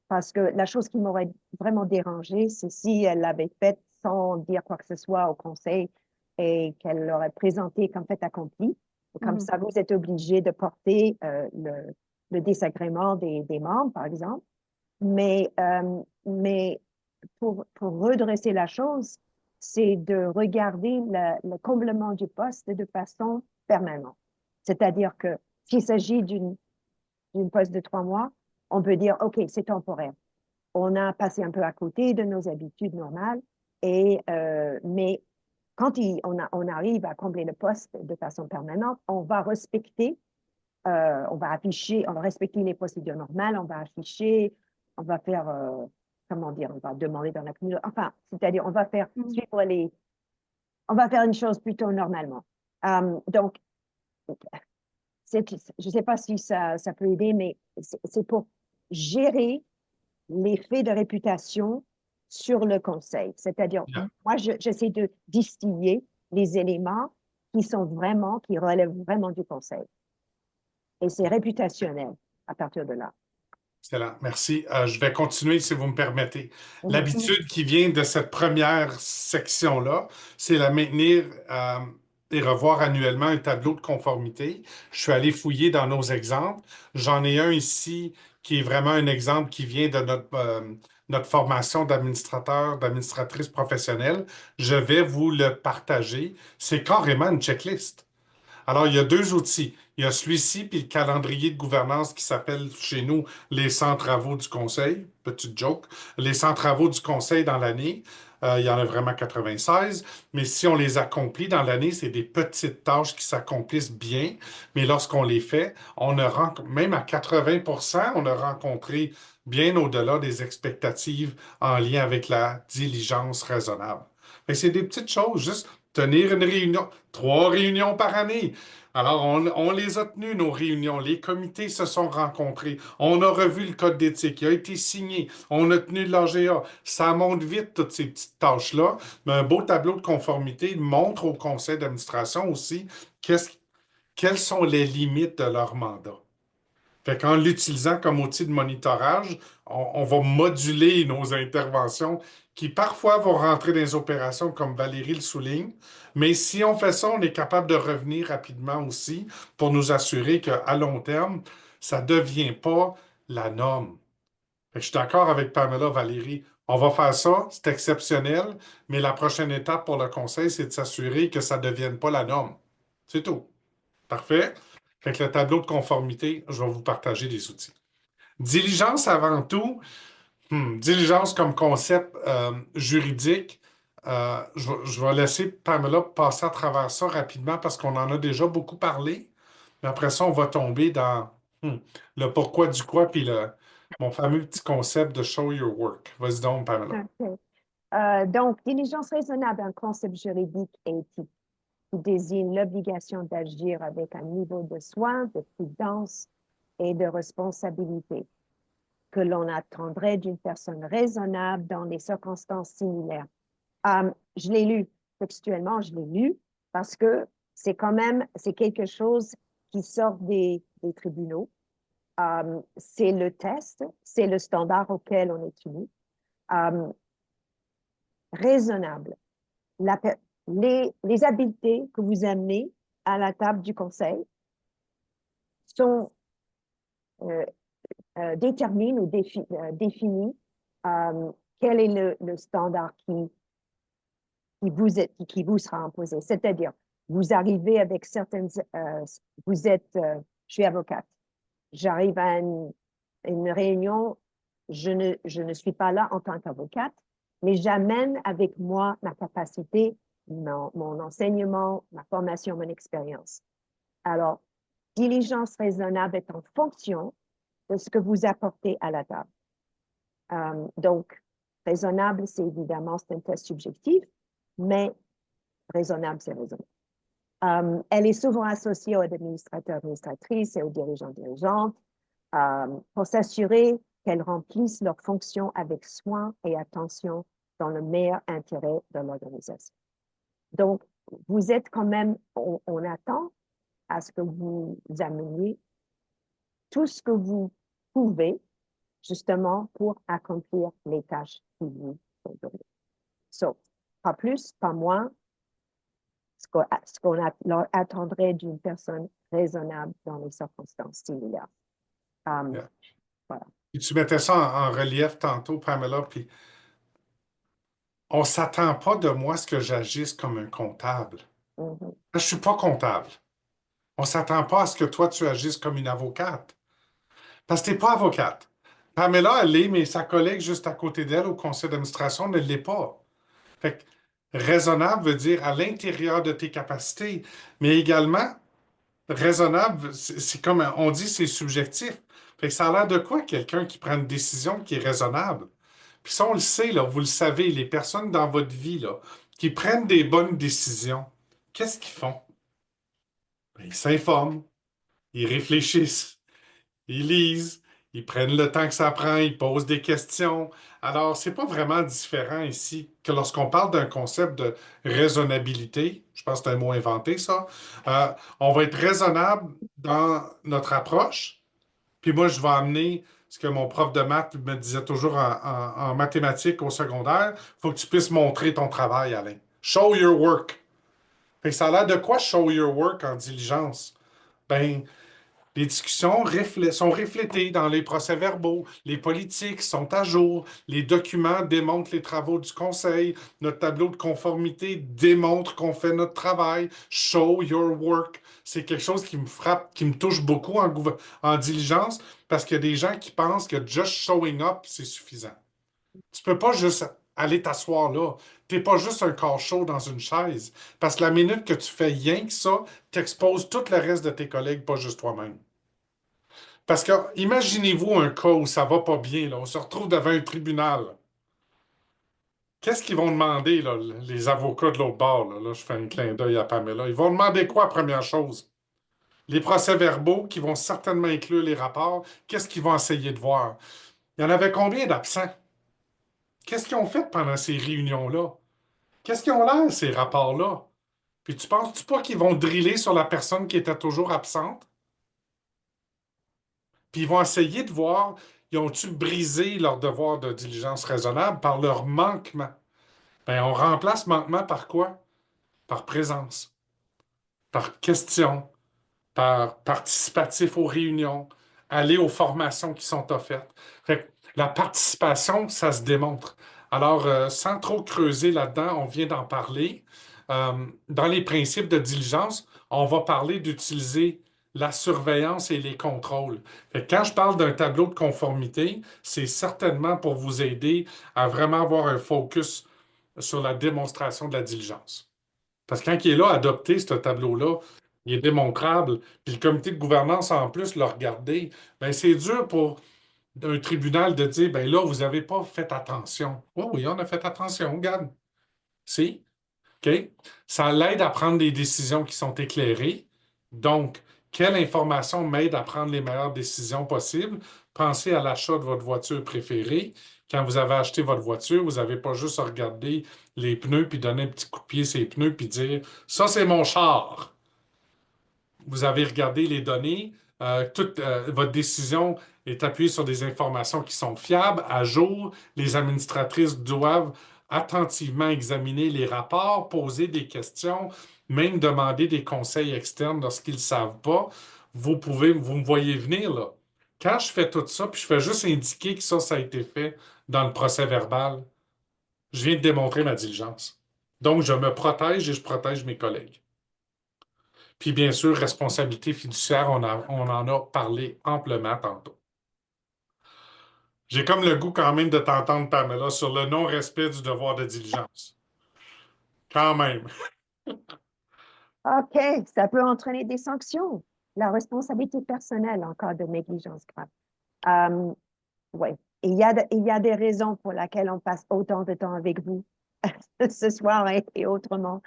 parce que la chose qui m'aurait vraiment dérangée, c'est si elle l'avait faite sans dire quoi que ce soit au conseil et qu'elle l'aurait présenté comme fait accompli. Comme Mhm. ça, vous êtes obligé de porter le désagrément des membres, par exemple. Mais pour redresser la chose, c'est de regarder le comblement du poste de façon permanente. C'est-à-dire que s'il s'agit d'une poste de 3 mois, on peut dire, OK, c'est temporaire. On a passé un peu à côté de nos habitudes normales, mais quand on arrive à combler le poste de façon permanente, on va respecter, on va respecter les procédures normales, on va afficher, on va faire, comment dire, on va demander dans la communauté, enfin, c'est-à-dire Mhm. suivre on va faire une chose plutôt normalement. Donc, je ne sais pas si ça peut aider, mais c'est pour gérer l'effet de réputation sur le conseil. C'est-à-dire, Yeah. moi, j'essaie de distiller les éléments qui relèvent vraiment du conseil. Et c'est réputationnel à partir de là. Excellent. Merci. Je vais continuer si vous me permettez. Mhm. Mhm. L'habitude qui vient de cette première section-là, c'est la maintenir et revoir annuellement un tableau de conformité. Je suis allé fouiller dans nos exemples. J'en ai un ici qui est vraiment un exemple qui vient de notre formation d'administrateur, d'administratrice professionnelle. Je vais vous le partager. C'est carrément une checklist. Alors, il y a deux outils. Il y a celui-ci, puis le calendrier de gouvernance qui s'appelle chez nous les 100 travaux du conseil. Petite joke. Les 100 travaux du conseil dans l'année. Il y en a vraiment 96. Mais si on les accomplit dans l'année, c'est des petites tâches qui s'accomplissent bien. Mais lorsqu'on les fait, même à 80%, on a rencontré bien au-delà des expectatives en lien avec la diligence raisonnable. Mais c'est des petites choses, juste tenir une réunion, 3 réunions par année. Alors, on les a tenues, nos réunions. Les comités se sont rencontrés. On a revu le code d'éthique. Il a été signé. On a tenu de l'AGA. Ça monte vite, toutes ces petites tâches-là. Mais un beau tableau de conformité montre au conseil d'administration aussi qu'est-ce- quelles sont les limites de leur mandat. Fait qu'en l'utilisant comme outil de monitorage, on va moduler nos interventions qui parfois vont rentrer dans les opérations comme Valérie le souligne. Mais si on fait ça, on est capable de revenir rapidement aussi pour nous assurer qu'à long terme, ça ne devient pas la norme. Fait que je suis d'accord avec Pamela, Valérie. On va faire ça, c'est exceptionnel, mais la prochaine étape pour le conseil, c'est de s'assurer que ça ne devienne pas la norme. C'est tout. Parfait. Fait que le tableau de conformité, je vais vous partager des outils. Diligence avant tout, diligence comme concept juridique, je vais laisser Pamela passer à travers ça rapidement parce qu'on en a déjà beaucoup parlé. Mais après ça, on va tomber dans le pourquoi du quoi, puis mon fameux petit concept de show your work. Vas-y donc, Pamela. OK. Donc, diligence raisonnable, un concept juridique et éthique qui désigne l'obligation d'agir avec un niveau de soin, de prudence et de responsabilité que l'on attendrait d'une personne raisonnable dans des circonstances similaires. Je l'ai lu textuellement, je l'ai lu parce que c'est quand même, c'est quelque chose qui sort des tribunaux. C'est le test, c'est le standard auquel on est tenu. Raisonnable. La, les habiletés que vous amenez à la table du conseil sont euh, déterminent ou définissent quel est le standard qui vous sera imposé. C'est-à-dire, vous arrivez avec certaines... vous êtes... je suis avocate. J'arrive à une réunion, je ne suis pas là en tant qu'avocate, mais j'amène avec moi ma capacité, mon enseignement, ma formation, mon expérience. Alors, diligence raisonnable est en fonction de ce que vous apportez à la table. Donc, raisonnable, c'est évidemment, c'est un test subjectif, mais raisonnable, c'est raisonnable. Elle est souvent associée aux administrateurs, administratrices et aux dirigeants, dirigeantes pour s'assurer qu'elles remplissent leurs fonctions avec soin et attention dans le meilleur intérêt de l'organisation. Donc, vous êtes quand même, on attend à ce que vous ameniez tout ce que vous pouvez justement pour accomplir les tâches qui vous sont données. So, pas plus, pas moins, ce qu'on attendrait d'une personne raisonnable dans les circonstances similaires. Yeah. Voilà. Et tu mettais ça en relief tantôt, Pamela, puis on ne s'attend pas de moi à ce que j'agisse comme un comptable. Mhm. Je ne suis pas comptable. On ne s'attend pas à ce que toi, tu agisses comme une avocate. Parce que tu n'es pas avocate. Pamela, elle l'est, mais sa collègue juste à côté d'elle au conseil d'administration ne l'est pas. Fait que raisonnable veut dire à l'intérieur de tes capacités, mais également, raisonnable, c'est comme on dit, c'est subjectif. Fait que ça a l'air de quoi quelqu'un qui prend une décision qui est raisonnable? Puis ça, on le sait, là, vous le savez, les personnes dans votre vie là, qui prennent des bonnes décisions, qu'est-ce qu'ils font? Ben, ils s'informent, ils réfléchissent, ils lisent, ils prennent le temps que ça prend, ils posent des questions. Alors, c'est pas vraiment différent ici que lorsqu'on parle d'un concept de raisonnabilité, je pense que c'est un mot inventé, ça, euh, on va être raisonnable dans notre approche. Puis moi, je vais amener ce que mon prof de maths me disait toujours en mathématiques au secondaire, il faut que tu puisses montrer ton travail, Alain. Show your work. Fait que ça a l'air de quoi show your work en diligence? Ben, Les discussions sont reflétées dans les procès-verbaux, les politiques sont à jour, les documents démontrent les travaux du conseil, notre tableau de conformité démontre qu'on fait notre travail. Show your work. C'est quelque chose qui me frappe, qui me touche beaucoup en diligence, parce qu'il y a des gens qui pensent que just showing up, c'est suffisant. Tu peux pas juste aller t'asseoir là. T'es pas juste un corps chaud dans une chaise. Parce que la minute que tu fais rien que ça, t'exposes tout le reste de tes collègues, pas juste toi-même. Parce que imaginez-vous un cas où ça va pas bien, là, on se retrouve devant un tribunal. Qu'est-ce qu'ils vont demander, là, les avocats de l'autre bord? Là, je fais un clin d'œil à Pamela. Ils vont demander quoi, première chose? Les procès-verbaux qui vont certainement inclure les rapports. Qu'est-ce qu'ils vont essayer de voir? Il y en avait combien d'absents? Qu'est-ce qu'ils ont fait pendant ces réunions-là? Qu'est-ce qu'ils ont l'air, ces rapports-là? Puis tu penses-tu pas qu'ils vont driller sur la personne qui était toujours absente? Puis ils vont essayer de voir, ils ont-tu brisé leur devoir de diligence raisonnable par leur manquement? Ben, on remplace manquement par quoi? Par présence, par question, par participatif aux réunions, aller aux formations qui sont offertes. Fait que la participation, ça se démontre. Alors, sans trop creuser là-dedans, on vient d'en parler. Dans les principes de diligence, on va parler d'utiliser la surveillance et les contrôles. Fait que quand je parle d'un tableau de conformité, c'est certainement pour vous aider à vraiment avoir un focus sur la démonstration de la diligence. Parce que quand il est là, adopté, ce tableau-là, il est démontrable, puis le comité de gouvernance, en plus, le regarder, ben c'est dur pour un tribunal de dire, ben là, vous n'avez pas fait attention. Oh oui, on a fait attention, regarde. Si, OK? Ça l'aide à prendre des décisions qui sont éclairées. Donc, quelle information m'aide à prendre les meilleures décisions possibles? Pensez à l'achat de votre voiture préférée. Quand vous avez acheté votre voiture, vous n'avez pas juste à regarder les pneus puis donner un petit coup de pied sur les pneus puis dire, ça, c'est mon char. Vous avez regardé les données, toute votre décision est appuyée sur des informations qui sont fiables, à jour. Les administratrices doivent attentivement examiner les rapports, poser des questions, même demander des conseils externes lorsqu'ils ne savent pas. Vous me voyez venir là. Quand je fais tout ça, puis je fais juste indiquer que ça a été fait dans le procès verbal, je viens de démontrer ma diligence. Donc, je me protège et je protège mes collègues. Puis bien sûr, responsabilité fiduciaire, on en a parlé amplement tantôt. J'ai comme le goût quand même de t'entendre, Pamela, sur le non-respect du devoir de diligence. Quand même. OK, ça peut entraîner des sanctions. La responsabilité personnelle en cas de négligence grave. Oui, il y a des raisons pour lesquelles on passe autant de temps avec vous ce soir et autrement,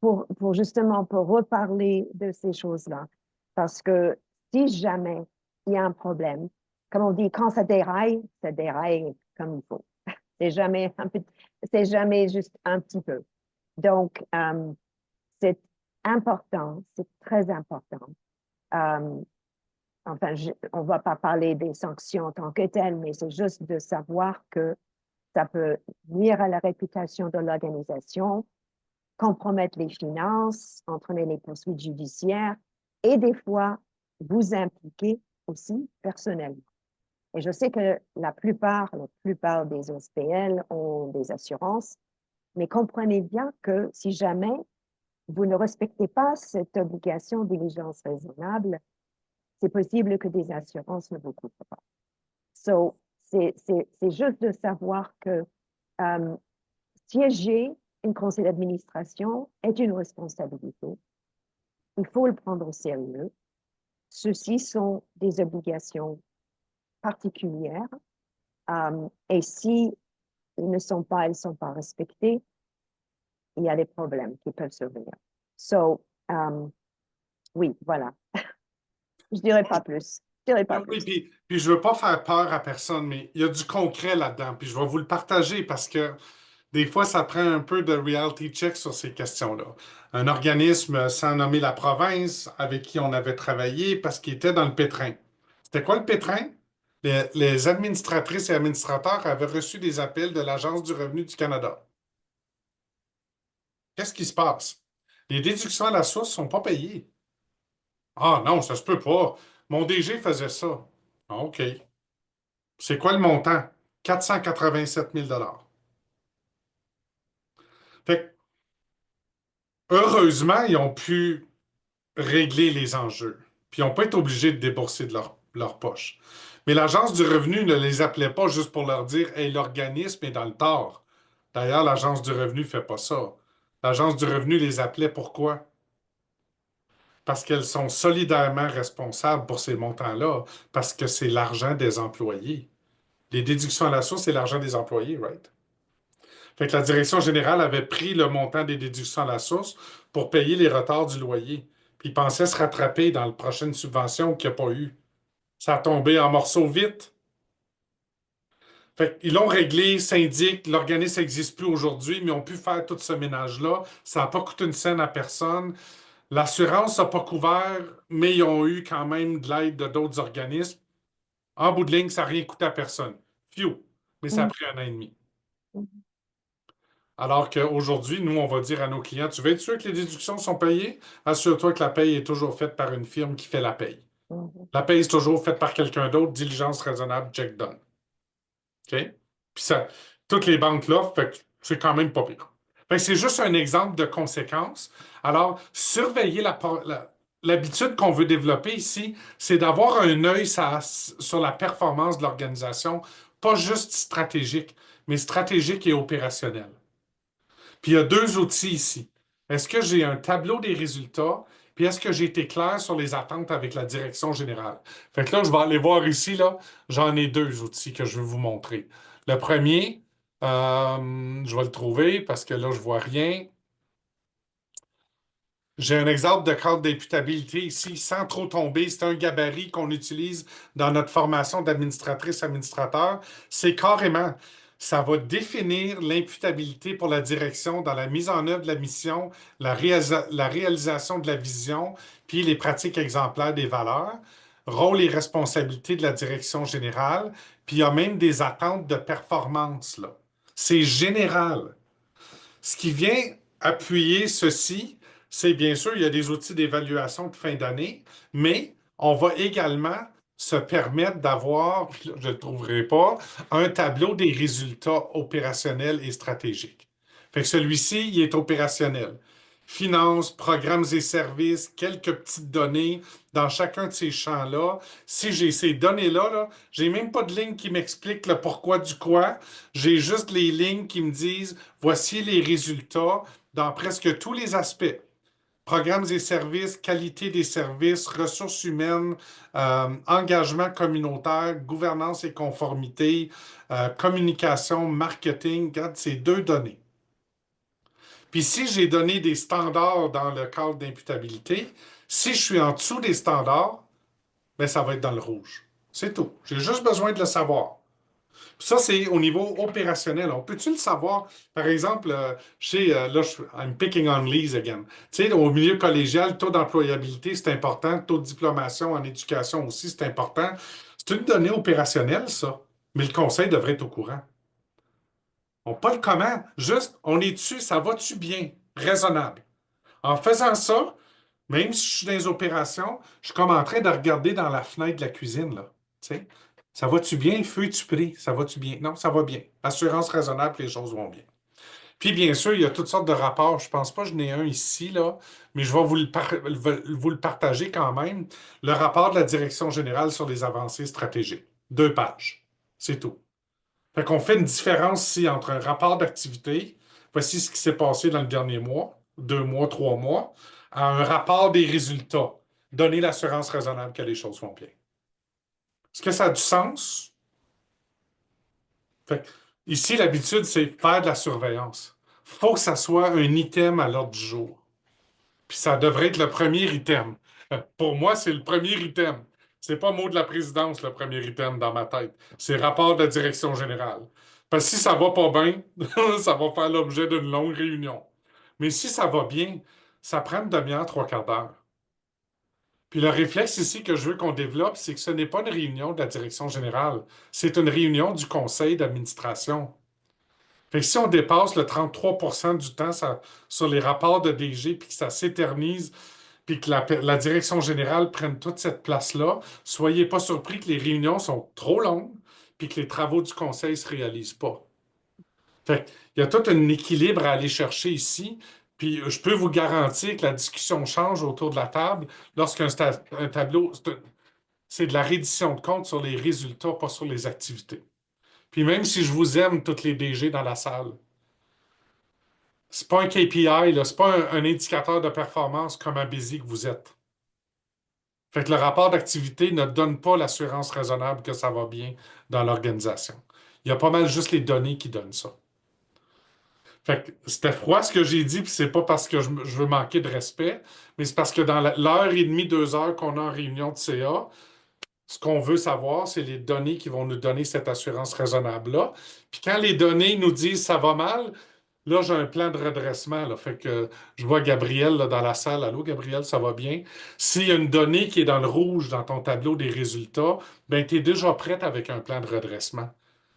pour justement pour reparler de ces choses-là. Parce que si jamais il y a un problème, comme on dit, quand ça déraille comme il faut. C'est jamais juste un petit peu. Donc, c'est important, c'est très important. Euh, enfin, on ne va pas parler des sanctions en tant que telles, mais c'est juste de savoir que ça peut nuire à la réputation de l'organisation, compromettre les finances, entraîner les poursuites judiciaires et des fois vous impliquer aussi personnellement. Et je sais que la plupart des SPL ont des assurances, mais comprenez bien que si jamais vous ne respectez pas cette obligation de diligence raisonnable, c'est possible que des assurances ne vous couvrent pas. So, c'est juste de savoir que siéger un conseil d'administration est une responsabilité. Il faut le prendre au sérieux. Ceux-ci sont des obligations particulières. Et si elles ne sont pas respectées, il y a des problèmes qui peuvent survenir. So, oui, voilà. Je dirais pas plus. Je dirais pas Oui, plus. puis je veux pas faire peur à personne, mais il y a du concret là-dedans. Puis je vais vous le partager parce que des fois, ça prend un peu de reality check sur ces questions-là. Un organisme, sans nommer la province, avec qui on avait travaillé parce qu'il était dans le pétrin. C'était quoi le pétrin? Les administratrices et administrateurs avaient reçu des appels de l'Agence du revenu du Canada. Qu'est-ce qui se passe? Les déductions à la source ne sont pas payées. Ah non, ça se peut pas. Mon DG faisait ça. Ah, OK. C'est quoi le montant? 487 000 $. Fait que, heureusement, ils ont pu régler les enjeux. Puis ils n'ont pas été obligés de débourser de leur poche. Mais l'Agence du revenu ne les appelait pas juste pour leur dire Hey, l'organisme est dans le tort. D'ailleurs, l'Agence du revenu ne fait pas ça. L'Agence du revenu les appelait pourquoi? Parce qu'elles sont solidairement responsables pour ces montants-là, parce que c'est l'argent des employés. Les déductions à la source, c'est l'argent des employés, right? Fait que la direction générale avait pris le montant des déductions à la source pour payer les retards du loyer. Puis ils pensaient se rattraper dans la prochaine subvention qu'il n'y a pas eu. Ça a tombé en morceaux vite. Fait qu'ils l'ont réglé, syndic, l'organisme n'existe plus aujourd'hui, mais ils ont pu faire tout ce ménage-là. Ça n'a pas coûté une scène à personne. L'assurance n'a pas couvert, mais ils ont eu quand même de l'aide de d'autres organismes. En bout de ligne, ça n'a rien coûté à personne. Phew! Mais ça a Mhm. pris 1 an et demi. Mhm. Alors qu'aujourd'hui, nous, on va dire à nos clients, tu veux être sûr que les déductions sont payées? Assure-toi que la paye est toujours faite par une firme qui fait la paye. Mhm. La paye est toujours faite par quelqu'un d'autre, diligence raisonnable, check done. OK? Puis ça, toutes les banques l'offrent, fait que c'est quand même pas pire. Fait que c'est juste un exemple de conséquence. Alors, surveiller l'habitude qu'on veut développer ici, c'est d'avoir un œil sur la performance de l'organisation, pas juste stratégique, mais stratégique et opérationnel. Puis il y a deux outils ici. Est-ce que j'ai un tableau des résultats? Puis est-ce que j'ai été clair sur les attentes avec la direction générale? Fait que là, je vais aller voir ici, là, j'en ai deux outils que je vais vous montrer. Le premier, je vais le trouver parce que là, je vois rien. J'ai un exemple de cadre d'imputabilité ici, sans trop tomber. C'est un gabarit qu'on utilise dans notre formation d'administratrice-administrateur. C'est carrément, ça va définir l'imputabilité pour la direction dans la mise en œuvre de la mission, la réalisation de la vision, puis les pratiques exemplaires des valeurs, rôle et responsabilité de la direction générale, puis il y a même des attentes de performance, là. C'est général. Ce qui vient appuyer ceci, c'est bien sûr, il y a des outils d'évaluation de fin d'année, mais on va également se permettre d'avoir, puis là, je ne le trouverai pas, un tableau des résultats opérationnels et stratégiques. Fait que celui-ci, il est opérationnel. Finances, programmes et services, quelques petites données dans chacun de ces champs-là. Si j'ai ces données-là, là, j'ai même pas de ligne qui m'explique le pourquoi du quoi. J'ai juste les lignes qui me disent voici les résultats dans presque tous les aspects. Programmes et services, qualité des services, ressources humaines, engagement communautaire, gouvernance et conformité, communication, marketing. Regarde, c'est deux données. Puis si j'ai donné des standards dans le cadre d'imputabilité, si je suis en dessous des standards, ben ça va être dans le rouge. C'est tout. J'ai juste besoin de le savoir. Ça, c'est au niveau opérationnel. On peut-tu le savoir? Par exemple, là, I'm picking on Lee's again. Tu sais, au milieu collégial, taux d'employabilité, c'est important. Taux de diplomation en éducation aussi, c'est important. C'est une donnée opérationnelle, ça. Mais le conseil devrait être au courant. On pas le comment, juste on est dessus, ça va-tu bien? Raisonnable. En faisant ça, même si je suis dans les opérations, je suis comme en train de regarder dans la fenêtre de la cuisine, là. Tu sais, ça va-tu bien? Le feu est-tu pris? Ça va-tu bien? Non, ça va bien. Assurance raisonnable, les choses vont bien. Puis, bien sûr, il y a toutes sortes de rapports. Je pense pas que je n'ai un ici, là, mais je vais vous le partager quand même. Le rapport de la Direction générale sur les avancées stratégiques. 2 pages. C'est tout. Fait qu'on fait une différence ici entre un rapport d'activité, voici ce qui s'est passé dans le dernier mois, 2 mois, 3 mois, à un rapport des résultats, donner l'assurance raisonnable que les choses vont bien. Est-ce que ça a du sens? Fait que, ici, l'habitude, c'est faire de la surveillance. Il faut que ça soit un item à l'ordre du jour. Puis ça devrait être le premier item. Pour moi, c'est le premier item. C'est pas mot de la présidence, le premier item dans ma tête. C'est rapport de la direction générale. Parce que si ça va pas bien, ça va faire l'objet d'une longue réunion. Mais si ça va bien, ça prend une demi-heure, 3/4 d'heure. Puis le réflexe ici que je veux qu'on développe, c'est que ce n'est pas une réunion de la direction générale. C'est une réunion du conseil d'administration. Fait que si on dépasse le 33 du temps sur les rapports de DG puis que ça s'éternise, puis que la direction générale prenne toute cette place-là, soyez pas surpris que les réunions sont trop longues, puis que les travaux du conseil ne se réalisent pas. Fait il y a tout un équilibre à aller chercher ici. Puis je peux vous garantir que la discussion change autour de la table lorsqu'un un tableau, c'est de la reddition de comptes sur les résultats, pas sur les activités. Puis même si je vous aime, toutes les DG dans la salle, c'est pas un KPI, là, c'est pas un indicateur de performance comme un busy que vous êtes. Fait que le rapport d'activité ne donne pas l'assurance raisonnable que ça va bien dans l'organisation. Il y a pas mal juste les données qui donnent ça. Fait que c'était froid ce que j'ai dit, puis c'est pas parce que je veux manquer de respect, mais c'est parce que dans l'heure et demie, 2 heures qu'on a en réunion de CA, ce qu'on veut savoir, c'est les données qui vont nous donner cette assurance raisonnable-là. Puis quand les données nous disent ça va mal, là, j'ai un plan de redressement. Là. Fait que je vois Gabriel là, dans la salle. Allô, Gabriel, ça va bien? S'il y a une donnée qui est dans le rouge dans ton tableau des résultats, ben, tu es déjà prête avec un plan de redressement.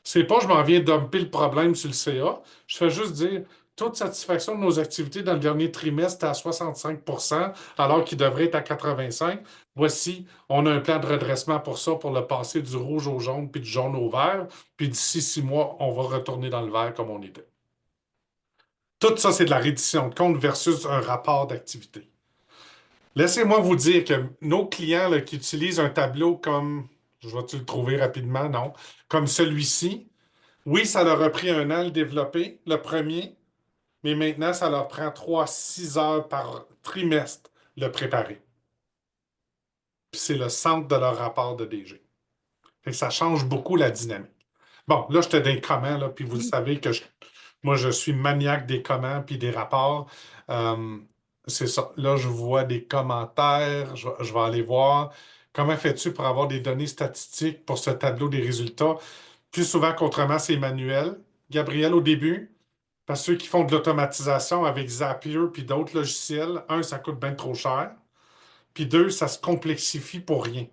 C'est pas je m'en viens dumper le problème sur le CA. Je fais juste dire taux de satisfaction de nos activités dans le dernier trimestre est à 65 alors qu'il devrait être à 85. Voici, on a un plan de redressement pour ça, pour le passer du rouge au jaune, puis du jaune au vert. Puis d'ici 6 mois, on va retourner dans le vert comme on était. Tout ça, c'est de la reddition de compte versus un rapport d'activité. Laissez-moi vous dire que nos clients là, qui utilisent un tableau comme, je vais-tu le trouver rapidement, non, comme celui-ci, oui, ça leur a pris 1 an le développer, le premier, mais maintenant, ça leur prend 3 à 6 heures par trimestre le préparer. Puis c'est le centre de leur rapport de DG. Fait que ça change beaucoup la dynamique. Bon, là, j'étais dans les comment, là, puis vous le savez que moi, je suis maniaque des comment puis des rapports. Euh, c'est ça. Là, je vois des commentaires. Je vais aller voir. Comment fais-tu pour avoir des données statistiques pour ce tableau des résultats? Plus souvent qu'autrement, c'est manuel. Gabriel, au début, parce que ceux qui font de l'automatisation avec Zapier puis d'autres logiciels, un, ça coûte bien trop cher. Puis deux, ça se complexifie pour rien.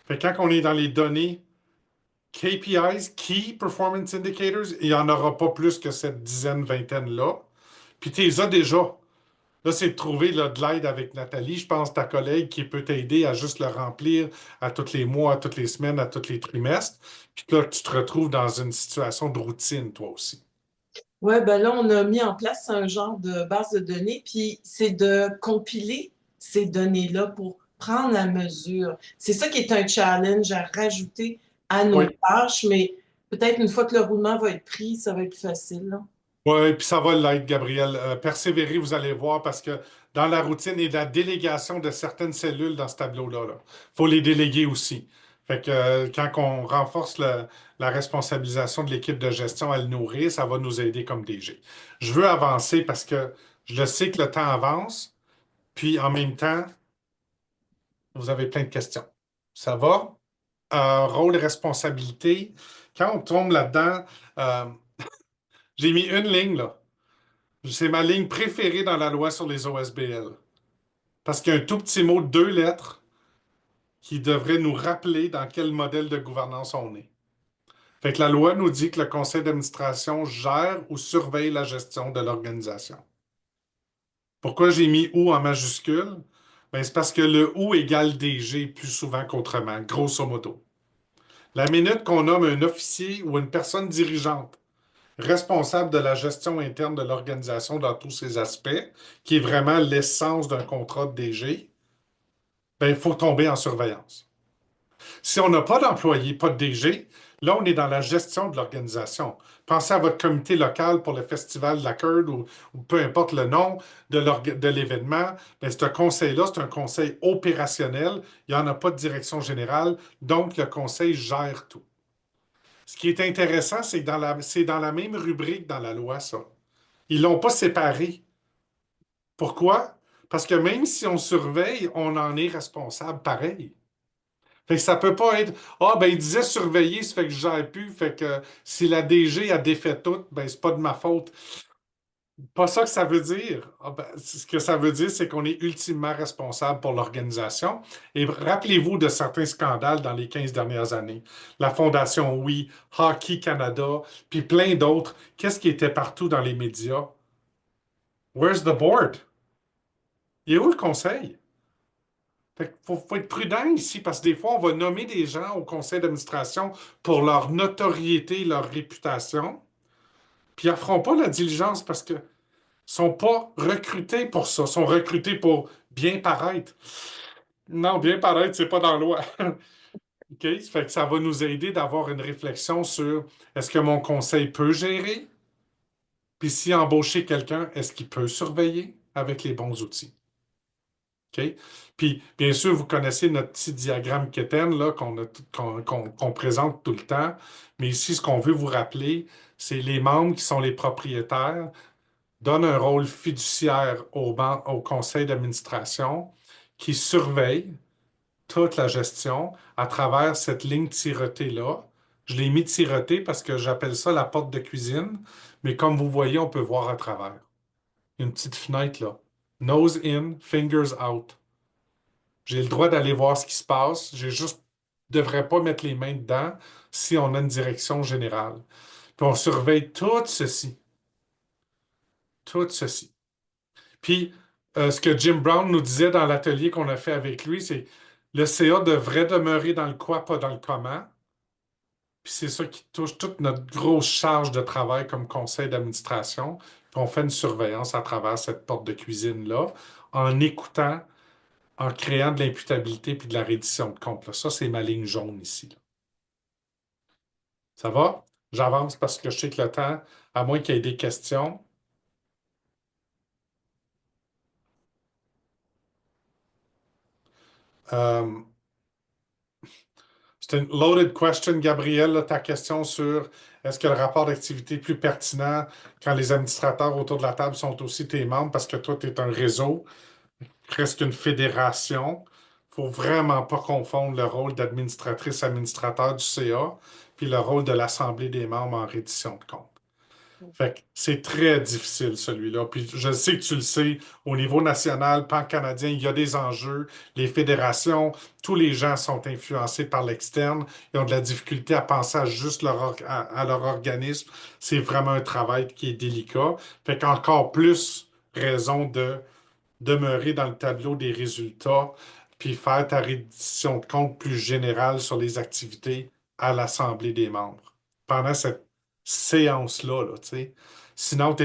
Fait que quand on est dans les données KPIs, Key Performance Indicators, il n'y en aura pas plus que cette dizaine, vingtaine-là. Puis tu les as déjà. Là, c'est de trouver là, de l'aide avec Nathalie, je pense, ta collègue, qui peut t'aider à juste le remplir à tous les mois, à toutes les semaines, à tous les trimestres. Puis là, tu te retrouves dans une situation de routine, toi aussi. Oui, ben là, on a mis en place un genre de base de données, puis c'est de compiler ces données-là pour prendre la mesure. C'est ça qui est un challenge à rajouter à nos Oui. tâches, mais peut-être une fois que le roulement va être pris, ça va être plus facile, là. Oui, puis ça va l'être, Gabriel. Persévérez, vous allez voir, parce que dans la routine et la délégation de certaines cellules dans ce tableau-là, il faut les déléguer aussi. Fait que quand on renforce la responsabilisation de l'équipe de gestion à le nourrir, ça va nous aider comme DG. Je veux avancer parce que je sais que le temps avance, puis en même temps, vous avez plein de questions. Ça va? Rôle et responsabilité. Quand on tombe là-dedans, euh, j'ai mis une ligne là. C'est ma ligne préférée dans la loi sur les OSBL. Parce qu'il y a un tout petit mot de 2 lettres qui devrait nous rappeler dans quel modèle de gouvernance on est. Fait que la loi nous dit que le conseil d'administration gère ou surveille la gestion de l'organisation. Pourquoi j'ai mis ou en majuscule? Ben, c'est parce que le ou égale DG plus souvent qu'autrement, grosso modo. La minute qu'on nomme un officier ou une personne dirigeante responsable de la gestion interne de l'organisation dans tous ses aspects, qui est vraiment l'essence d'un contrat de DG, ben, il faut tomber en surveillance. Si on n'a pas d'employé, pas de DG, là, on est dans la gestion de l'organisation. Pensez à votre comité local pour le festival de la CURD ou peu importe le nom de l'événement. Ben, ce conseil-là, c'est un conseil opérationnel. Il n'y en a pas de direction générale, donc le conseil gère tout. Ce qui est intéressant, c'est que c'est dans la même rubrique dans la loi, ça. Ils ne l'ont pas séparé. Pourquoi? Parce que même si on surveille, on en est responsable pareil. Fait que ça peut pas être ah ben il disait surveiller, ça fait que je gère plus. Fait que si la DG a défait tout, ben c'est pas de ma faute. Pas ça que ça veut dire. Ah, ben, ce que ça veut dire, c'est qu'on est ultimement responsable pour l'organisation. Et rappelez-vous de certains scandales dans les 15 dernières années. La Fondation Oui, Hockey Canada, puis plein d'autres. Qu'est-ce qui était partout dans les médias? Where's the board? Il est où le conseil? Fait qu'il faut être prudent ici parce que des fois, on va nommer des gens au conseil d'administration pour leur notoriété, leur réputation, puis ils ne feront pas la diligence parce qu'ils ne sont pas recrutés pour ça. Ils sont recrutés pour bien paraître. Non, bien paraître, c'est pas dans la loi. OK? Ça fait que ça va nous aider d'avoir une réflexion sur est-ce que mon conseil peut gérer? Puis si embaucher quelqu'un, est-ce qu'il peut surveiller avec les bons outils? OK? Puis, bien sûr, vous connaissez notre petit diagramme Keten là, qu'on présente tout le temps. Mais ici, ce qu'on veut vous rappeler, c'est les membres qui sont les propriétaires donnent un rôle fiduciaire au conseil d'administration qui surveille toute la gestion à travers cette ligne tirotée-là. Je l'ai mis tirotée parce que j'appelle ça la porte de cuisine, mais comme vous voyez, on peut voir à travers. Une petite fenêtre là. Nose in, fingers out. J'ai le droit d'aller voir ce qui se passe. J'ai juste devrais pas mettre les mains dedans si on a une direction générale. Puis on surveille tout ceci. Tout ceci. Puis ce que Jim Brown nous disait dans l'atelier qu'on a fait avec lui, c'est le CA devrait demeurer dans le quoi, pas dans le comment. Puis c'est ça qui touche toute notre grosse charge de travail comme conseil d'administration. Puis on fait une surveillance à travers cette porte de cuisine-là en écoutant en créant de l'imputabilité puis de la reddition de compte. Là. Ça, c'est ma ligne jaune ici. Là. Ça va? J'avance parce que je sais que le temps, à moins qu'il y ait des questions. Euh, c'est une loaded question, Gabriel, là, ta question sur est-ce que le rapport d'activité est plus pertinent quand les administrateurs autour de la table sont aussi tes membres parce que toi, tu es un réseau, presque une fédération. Il ne faut vraiment pas confondre le rôle d'administratrice-administrateur du CA puis le rôle de l'Assemblée des membres en reddition de compte. Fait que c'est très difficile, celui-là. Puis je sais que tu le sais, au niveau national, pan-canadien, il y a des enjeux. Les fédérations, tous les gens sont influencés par l'externe. Ils ont de la difficulté à penser à juste à leur organisme. C'est vraiment un travail qui est délicat. Fait qu'encore plus raison de demeurer dans le tableau des résultats, puis faire ta reddition de compte plus générale sur les activités à l'Assemblée des membres. Pendant cette séance-là, là, tu sais. Sinon,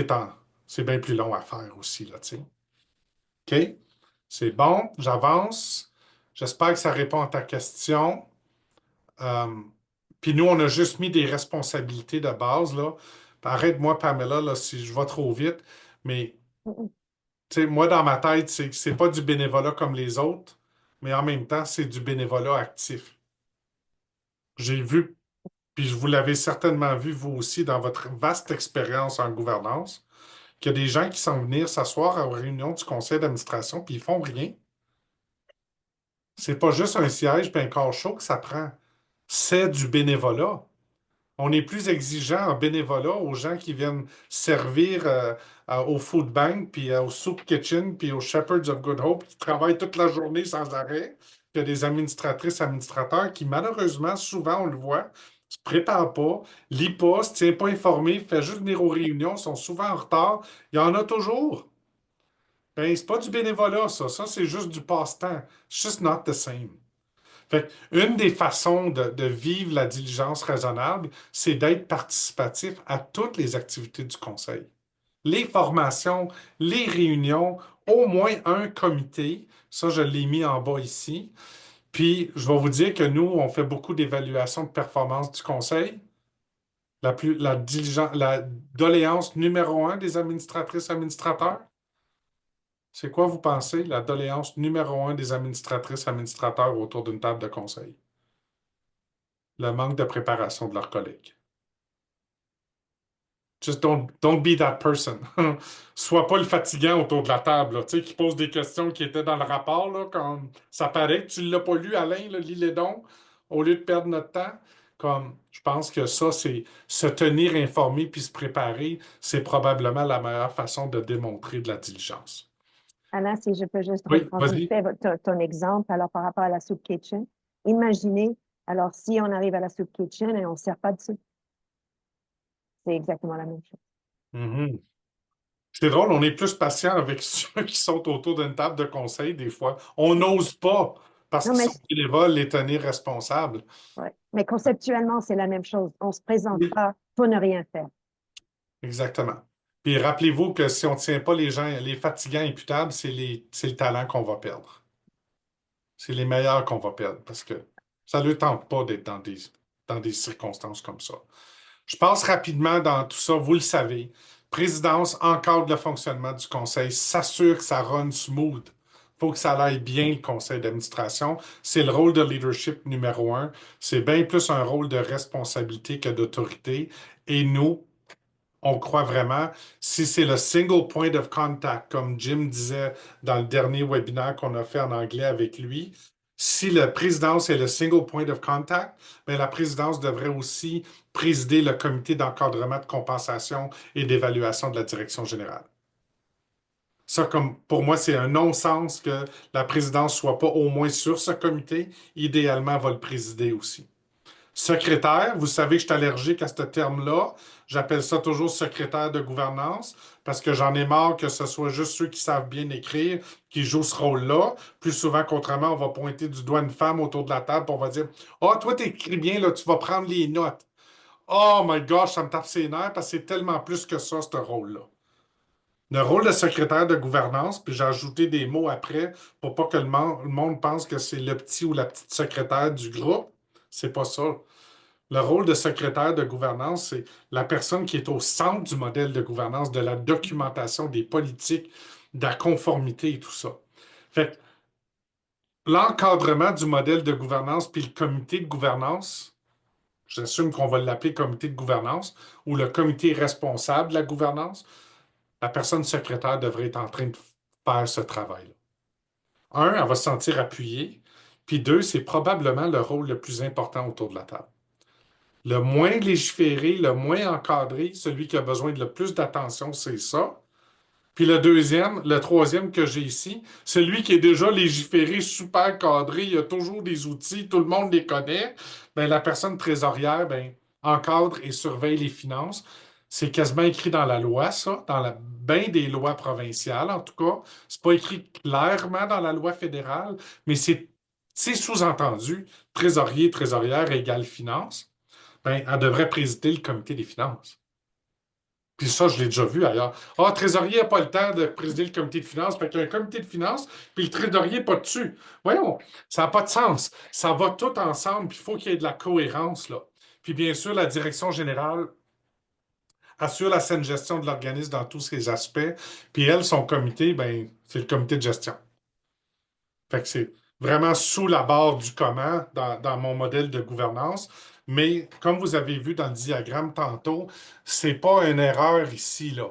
c'est bien plus long à faire aussi, là, tu sais. OK? C'est bon, j'avance. J'espère que ça répond à ta question. Euh, Puis nous, on a juste mis des responsabilités de base, là. Arrête-moi, Pamela, là, si je vais trop vite, mais tu sais, moi, dans ma tête, c'est pas du bénévolat comme les autres, mais en même temps, c'est du bénévolat actif. J'ai vu, puis vous l'avez certainement vu, vous aussi, dans votre vaste expérience en gouvernance, qu'il y a des gens qui sont venus s'asseoir aux réunions du conseil d'administration, puis ils font rien. C'est pas juste un siège puis un corps chaud que ça prend. C'est du bénévolat. On est plus exigeant en bénévolat aux gens qui viennent servir au food bank, puis au soup kitchen, puis aux Shepherds of Good Hope, qui travaillent toute la journée sans arrêt. Il y a des administratrices, administrateurs qui, malheureusement, souvent, on le voit, se préparent pas, lisent pas, se tiennent pas informés, fait juste venir aux réunions, sont souvent en retard. Il y en a toujours. Ben, c'est pas du bénévolat, ça. Ça, c'est juste du passe-temps. It's just not the same. Fait que une des façons de vivre la diligence raisonnable, c'est d'être participatif à toutes les activités du conseil. Les formations, les réunions, au moins un comité. Ça, je l'ai mis en bas ici. Puis, je vais vous dire que nous, on fait beaucoup d'évaluations de performance du conseil. La doléance numéro un des administratrices administrateurs, c'est quoi, vous pensez, la doléance numéro un des administratrices administrateurs autour d'une table de conseil? Le manque de préparation de leurs collègues. Just don't be that person. Sois pas le fatigant autour de la table, là, tu sais, qui pose des questions qui étaient dans le rapport, là, comme ça paraît que tu ne l'as pas lu, Alain, là, lis-les donc, au lieu de perdre notre temps. Comme, je pense que ça, c'est se tenir informé puis se préparer, c'est probablement la meilleure façon de démontrer de la diligence. Alain, si je peux juste Oui, reprendre vas-y. ton exemple, alors par rapport à la soup kitchen, imaginez, alors si on arrive à la soup kitchen et on ne sert pas de soupe, c'est exactement la même chose. Mhm. C'est drôle, on est plus patient avec ceux qui sont autour d'une table de conseil des fois. On n'ose pas parce Non, qu'ils mais, sont bénévoles les tenir responsables. ouais. Mais conceptuellement, c'est la même chose. On ne se présente Oui. pas pour ne rien faire. Exactement. Puis rappelez-vous que si on ne tient pas les gens, les fatigants imputables, c'est le talent qu'on va perdre. C'est les meilleurs qu'on va perdre parce que ça ne leur tente pas d'être dans des circonstances comme ça. Je passe rapidement dans tout ça, vous le savez. Présidence encadre le fonctionnement du conseil, s'assure que ça run smooth. Il faut que ça aille bien, le conseil d'administration. C'est le rôle de leadership numéro un. C'est bien plus un rôle de responsabilité que d'autorité. Et nous, on croit vraiment, si c'est le single point of contact, comme Jim disait dans le dernier webinaire qu'on a fait en anglais avec lui, si la présidence est le single point of contact, bien, la présidence devrait aussi présider le comité d'encadrement de compensation et d'évaluation de la direction générale. Ça, comme pour moi, c'est un non-sens que la présidence ne soit pas au moins sur ce comité. Idéalement, elle va le présider aussi. Secrétaire, vous savez que je suis allergique à ce terme-là. J'appelle ça toujours secrétaire de gouvernance parce que j'en ai marre que ce soit juste ceux qui savent bien écrire qui jouent ce rôle-là. Plus souvent qu'autrement, on va pointer du doigt une femme autour de la table et on va dire ah, toi, t'écris bien, là, tu vas prendre les notes. Oh my gosh, ça me tape ses nerfs parce que c'est tellement plus que ça, ce rôle-là. Le rôle de secrétaire de gouvernance, puis j'ai ajouté des mots après pour pas que le monde pense que c'est le petit ou la petite secrétaire du groupe. C'est pas ça. Le rôle de secrétaire de gouvernance, c'est la personne qui est au centre du modèle de gouvernance, de la documentation des politiques, de la conformité et tout ça. Fait que l'encadrement du modèle de gouvernance puis le comité de gouvernance, j'assume qu'on va l'appeler comité de gouvernance ou le comité responsable de la gouvernance, la personne secrétaire devrait être en train de faire ce travail-là. Un, elle va se sentir appuyée. Puis deux, c'est probablement le rôle le plus important autour de la table. Le moins légiféré, le moins encadré, celui qui a besoin de le plus d'attention, c'est ça. Puis le troisième que j'ai ici, celui qui est déjà légiféré, super cadré, il y a toujours des outils, tout le monde les connaît. Ben, la personne trésorière, ben, encadre et surveille les finances. C'est quasiment écrit dans la loi, ça, dans bien des lois provinciales, en tout cas. C'est pas écrit clairement dans la loi fédérale, mais c'est sous-entendu. Trésorier, trésorière égale finance. Ben, elle devrait présider le comité des finances. Puis ça, je l'ai déjà vu ailleurs. Ah, le trésorier n'a pas le temps de présider le comité de finances. Fait qu'il y a un comité de finances, puis le trésorier n'est pas dessus. Voyons, ça n'a pas de sens. Ça va tout ensemble, puis il faut qu'il y ait de la cohérence, là. Puis bien sûr, la direction générale assure la saine gestion de l'organisme dans tous ses aspects. Puis elle, son comité, ben, c'est le comité de gestion. Fait que c'est vraiment sous la barre du comment dans mon modèle de gouvernance. Mais comme vous avez vu dans le diagramme tantôt, c'est pas une erreur ici, là.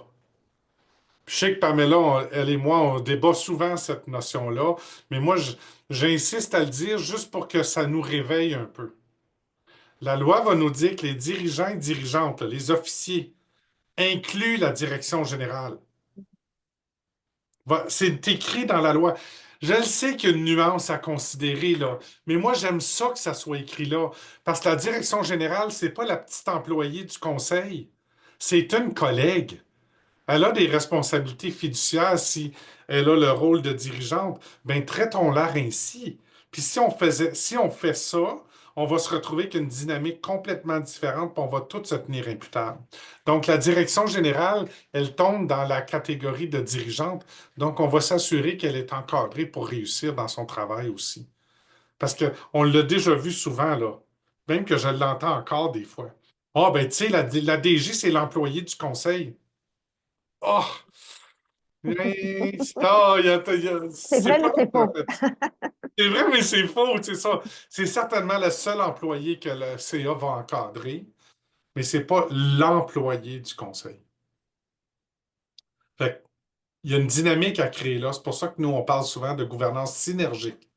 Je sais que Pamela, elle et moi, on débat souvent cette notion-là, mais moi, j'insiste à le dire juste pour que ça nous réveille un peu. La loi va nous dire que les dirigeants et dirigeantes, les officiers, incluent la direction générale. C'est écrit dans la loi. Je le sais qu'il y a une nuance à considérer, là, mais moi, j'aime ça que ça soit écrit là, parce que la direction générale, c'est pas la petite employée du conseil, c'est une collègue. Elle a des responsabilités fiduciaires si elle a le rôle de dirigeante. Ben, traitons-la ainsi. Puis si on fait ça, on va se retrouver avec une dynamique complètement différente, puis on va tous se tenir imputables. Donc, la direction générale, elle tombe dans la catégorie de dirigeante. Donc, on va s'assurer qu'elle est encadrée pour réussir dans son travail aussi. Parce qu'on l'a déjà vu souvent, là. Même que je l'entends encore des fois. Ah, ben, tu sais, la DG, c'est l'employé du conseil. Oh! C'est C'est vrai, mais pas c'est tout à faux. fait ça. C'est vrai, mais c'est faux, c'est ça. C'est certainement le seul employé que le CA va encadrer, mais c'est pas l'employé du conseil. Fait que, il y a une dynamique à créer là. C'est pour ça que nous, on parle souvent de gouvernance synergique.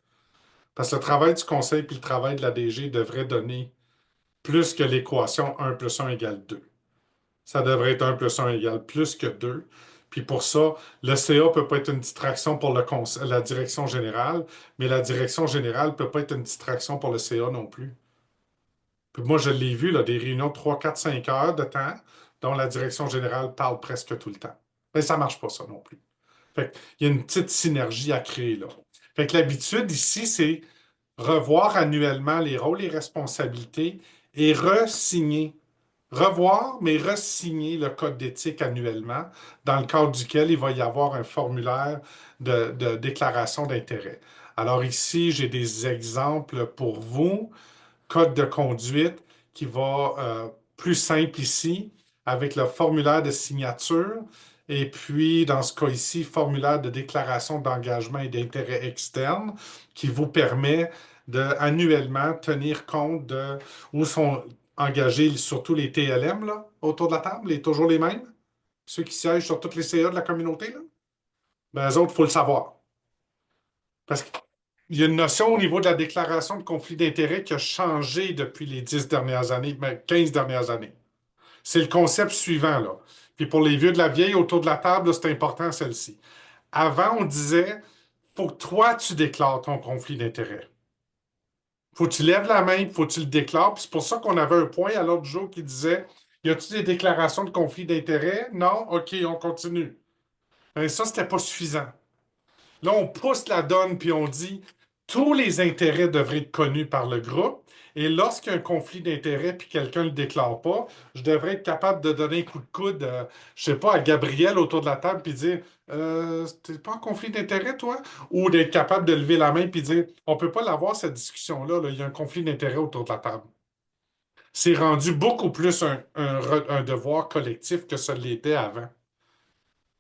Parce que le travail du conseil puis le travail de la DG devrait donner plus que l'équation 1 plus 1 égale 2. Ça devrait être 1 plus 1 égale plus que 2. Puis pour ça, le CA ne peut pas être une distraction pour la direction générale, mais la direction générale ne peut pas être une distraction pour le CA non plus. Puis moi, je l'ai vu, là, des réunions de 3, 4, 5 heures de temps dont la direction générale parle presque tout le temps. Ben, ça ne marche pas, ça non plus. Fait qu'il y a une petite synergie à créer là. Fait que l'habitude ici, c'est revoir annuellement les rôles et responsabilités et re-signer. Revoir, mais re-signer le code d'éthique annuellement, dans le cadre duquel il va y avoir un formulaire de déclaration d'intérêt. Alors ici, j'ai des exemples pour vous. Code de conduite qui va plus simple ici, avec le formulaire de signature. Et puis, dans ce cas ici, formulaire de déclaration d'engagement et d'intérêt externe qui vous permet de annuellement tenir compte de où sont engagés surtout les TLM là, autour de la table, et toujours les mêmes, ceux qui siègent sur toutes les CA de la communauté. Là. Ben, eux autres, il faut le savoir. Parce qu'il y a une notion au niveau de la déclaration de conflit d'intérêts qui a changé depuis les 10 dernières années, mais 15 dernières années. C'est le concept suivant, là. Puis pour les vieux de la vieille autour de la table, c'est important celle-ci. Avant, on disait, faut que toi, tu déclares ton conflit d'intérêts. Faut que tu lèves la main, faut que tu le déclares. Puis c'est pour ça qu'on avait un point à l'autre jour qui disait, y a-t-il des déclarations de conflit d'intérêts? Non? OK, on continue. Mais ça, c'était pas suffisant. Là, on pousse la donne puis on dit tous les intérêts devraient être connus par le groupe. Et lorsqu'il y a un conflit d'intérêts puis quelqu'un ne le déclare pas, je devrais être capable de donner un coup de coude, je sais pas, à Gabriel autour de la table puis dire t'es pas en conflit d'intérêts, toi? Ou d'être capable de lever la main puis dire on peut pas l'avoir, cette discussion-là, là. Il y a un conflit d'intérêts autour de la table. C'est rendu beaucoup plus un devoir collectif que ce l'était avant,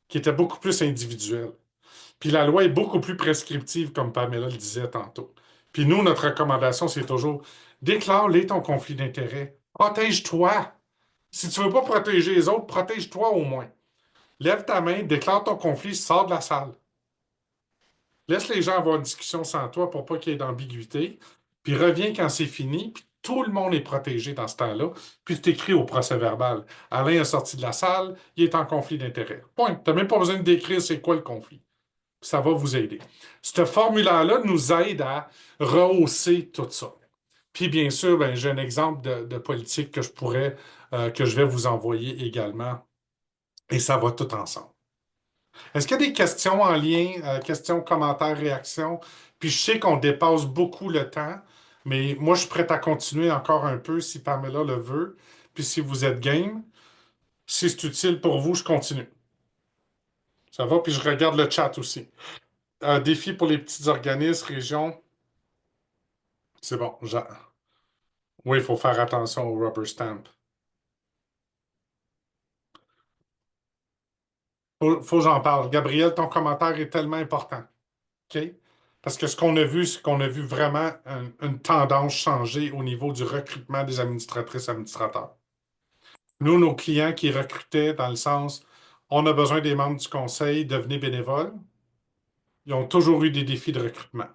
qui était beaucoup plus individuel. Puis la loi est beaucoup plus prescriptive, comme Pamela le disait tantôt. Puis nous, notre recommandation, c'est toujours déclare-les ton conflit d'intérêt. Protège-toi. Si tu ne veux pas protéger les autres, protège-toi au moins. Lève ta main, déclare ton conflit, sors de la salle. Laisse les gens avoir une discussion sans toi pour pas qu'il y ait d'ambiguïté. Puis reviens quand c'est fini, puis tout le monde est protégé dans ce temps-là. Puis tu écris au procès-verbal. Alain est sorti de la salle, il est en conflit d'intérêt. Point. Tu n'as même pas besoin de décrire c'est quoi le conflit. Ça va vous aider. Ce formulaire-là nous aide à rehausser tout ça. Puis bien sûr, ben, j'ai un exemple de politique que que je vais vous envoyer également. Et ça va tout ensemble. Est-ce qu'il y a des questions en lien, questions, commentaires, réactions? Puis je sais qu'on dépasse beaucoup le temps, mais moi, je suis prêt à continuer encore un peu si Pamela le veut. Puis si vous êtes game, si c'est utile pour vous, je continue. Ça va? Puis je regarde le chat aussi. Un défi pour les petits organismes, régions. C'est bon. Oui, il faut faire attention au rubber stamp. Faut que j'en parle. Gabriel, ton commentaire est tellement important. OK? Parce que ce qu'on a vu, c'est qu'on a vu vraiment une tendance changer au niveau du recrutement des administratrices administrateurs. Nous, nos clients qui recrutaient dans le sens, on a besoin des membres du conseil, devenez bénévoles, ils ont toujours eu des défis de recrutement.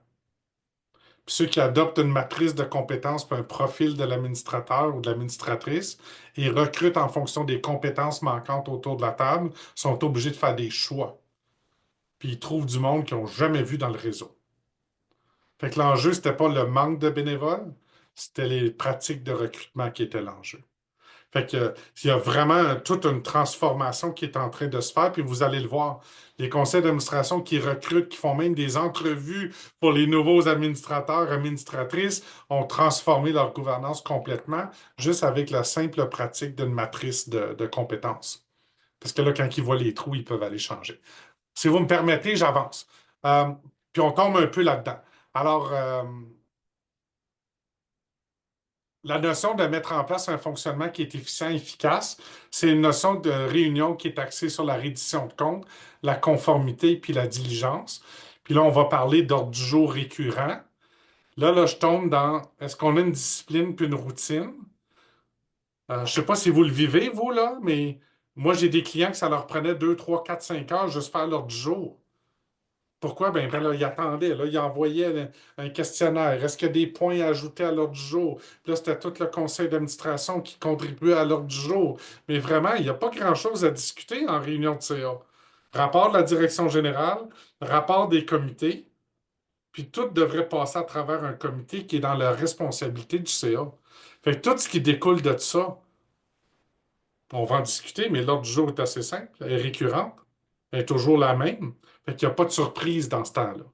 Puis ceux qui adoptent une matrice de compétences puis un profil de l'administrateur ou de l'administratrice et recrutent en fonction des compétences manquantes autour de la table sont obligés de faire des choix. Puis ils trouvent du monde qu'ils n'ont jamais vu dans le réseau. Fait que l'enjeu, ce n'était pas le manque de bénévoles, c'était les pratiques de recrutement qui étaient l'enjeu. Fait que, il y a vraiment toute une transformation qui est en train de se faire, puis vous allez le voir. Les conseils d'administration qui recrutent, qui font même des entrevues pour les nouveaux administrateurs, administratrices, ont transformé leur gouvernance complètement, juste avec la simple pratique d'une matrice de compétences. Parce que là, quand ils voient les trous, ils peuvent aller changer. Si vous me permettez, j'avance. Euh, Puis on tombe un peu là-dedans. Alors, la notion de mettre en place un fonctionnement qui est efficient et efficace, c'est une notion de réunion qui est axée sur la reddition de comptes, la conformité puis la diligence. Puis là, on va parler d'ordre du jour récurrent. Là, je tombe dans est-ce qu'on a une discipline puis une routine? Je ne sais pas si vous le vivez, vous, là, mais moi, j'ai des clients que ça leur prenait 2, 3, 4, 5 heures juste faire l'ordre du jour. Pourquoi? Ben là, il attendait, là, il envoyait un questionnaire. Est-ce qu'il y a des points à ajouter à l'ordre du jour? Puis là, c'était tout le conseil d'administration qui contribuait à l'ordre du jour. Mais vraiment, il n'y a pas grand-chose à discuter en réunion de CA. Rapport de la direction générale, rapport des comités, puis tout devrait passer à travers un comité qui est dans la responsabilité du CA. Fait que tout ce qui découle de ça, on va en discuter, mais l'ordre du jour est assez simple et récurrent. Elle est toujours la même. Fait qu'il n'y a pas de surprise dans ce temps-là.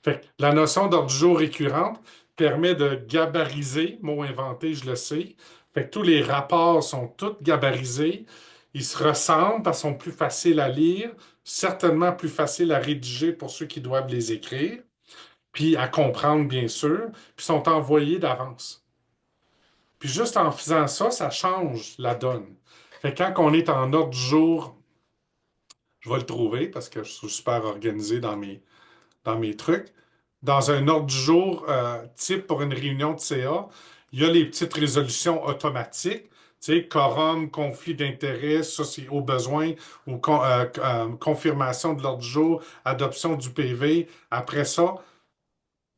Fait que la notion d'ordre du jour récurrente permet de gabariser, mot inventé, je le sais. Fait que tous les rapports sont tous gabarisés. Ils se ressemblent parce qu'ils sont plus faciles à lire, certainement plus faciles à rédiger pour ceux qui doivent les écrire, puis à comprendre, bien sûr, puis sont envoyés d'avance. Puis juste en faisant ça, ça change la donne. Fait que quand on est en ordre du jour, je vais le trouver parce que je suis super organisé dans mes trucs. Dans un ordre du jour type pour une réunion de CA, il y a les petites résolutions automatiques, tu sais, quorum, conflit d'intérêts, ça c'est au besoin, ou confirmation de l'ordre du jour, adoption du PV. Après ça,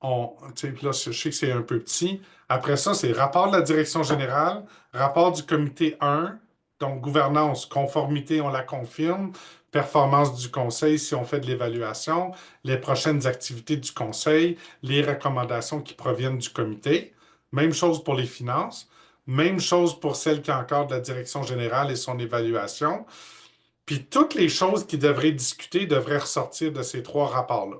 tu sais, là, je sais que c'est un peu petit. Après ça, c'est rapport de la direction générale, rapport du comité 1, donc gouvernance, conformité, on la confirme, performance du conseil si on fait de l'évaluation, les prochaines activités du conseil, les recommandations qui proviennent du comité. Même chose pour les finances, même chose pour celle qui encadre la direction générale et son évaluation. Puis toutes les choses qui devraient discuter devraient ressortir de ces trois rapports-là.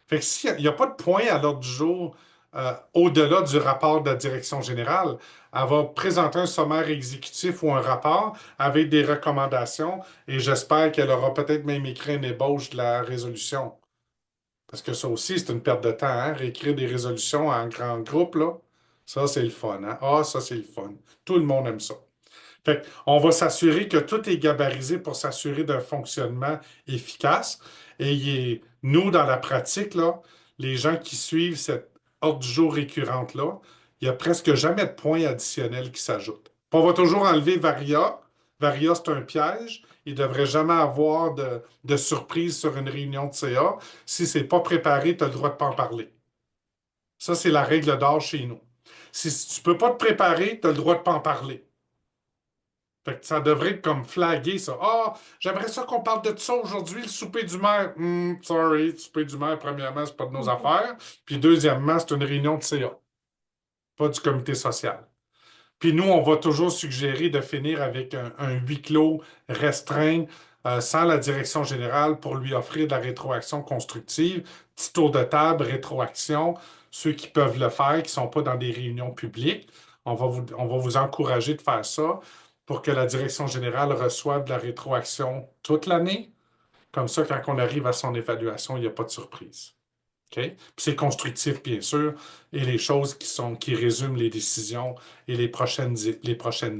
Fait que s'il n'y a pas de point à l'ordre du jour au-delà du rapport de la direction générale, elle va présenter un sommaire exécutif ou un rapport avec des recommandations et j'espère qu'elle aura peut-être même écrit une ébauche de la résolution. Parce que ça aussi, c'est une perte de temps, hein? Réécrire des résolutions en grand groupe, là. Ça, c'est le fun, hein? Ah, ça, c'est le fun. Tout le monde aime ça. Fait on va s'assurer que tout est gabarisé pour s'assurer d'un fonctionnement efficace. Et nous, dans la pratique, là, les gens qui suivent cette ordre du jour récurrente-là, il n'y a presque jamais de points additionnels qui s'ajoutent. On va toujours enlever Varia. Varia, c'est un piège. Il ne devrait jamais avoir de surprise sur une réunion de CA. Si ce n'est pas préparé, tu as le droit de ne pas en parler. Ça, c'est la règle d'or chez nous. Si tu ne peux pas te préparer, tu as le droit de ne pas en parler. Fait que ça devrait être comme flagué, ça. Ah, j'aimerais ça qu'on parle de ça aujourd'hui, le souper du maire. Sorry, le souper du maire, premièrement, c'est pas de nos affaires. Puis deuxièmement, c'est une réunion de CA, pas du comité social. Puis nous, on va toujours suggérer de finir avec un huis clos restreint sans la direction générale pour lui offrir de la rétroaction constructive. Petit tour de table, rétroaction. Ceux qui peuvent le faire, qui ne sont pas dans des réunions publiques, on va vous encourager de faire ça pour que la direction générale reçoive de la rétroaction toute l'année. Comme ça, quand on arrive à son évaluation, il n'y a pas de surprise. OK? Puis c'est constructif, bien sûr, et les choses qui résument les décisions et les prochaines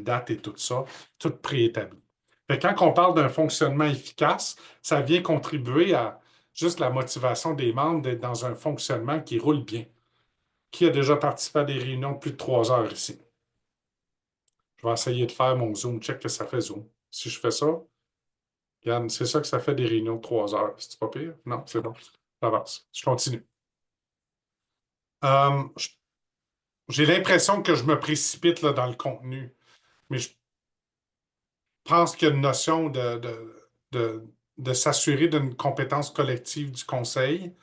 dates et tout ça, tout préétabli. Fait que quand on parle d'un fonctionnement efficace, ça vient contribuer à juste la motivation des membres d'être dans un fonctionnement qui roule bien. Qui a déjà participé à des réunions de plus de 3 heures ici? Je vais essayer de faire mon Zoom, check que ça fait Zoom. Si je fais ça, regarde, c'est ça que ça fait des réunions de 3 heures. C'est pas pire? Non, c'est bon. J'avance. Je continue. Euh, je- j'ai l'impression que je me précipite là, dans le contenu, mais je pense qu'il y a une notion de s'assurer d'une compétence collective du conseil.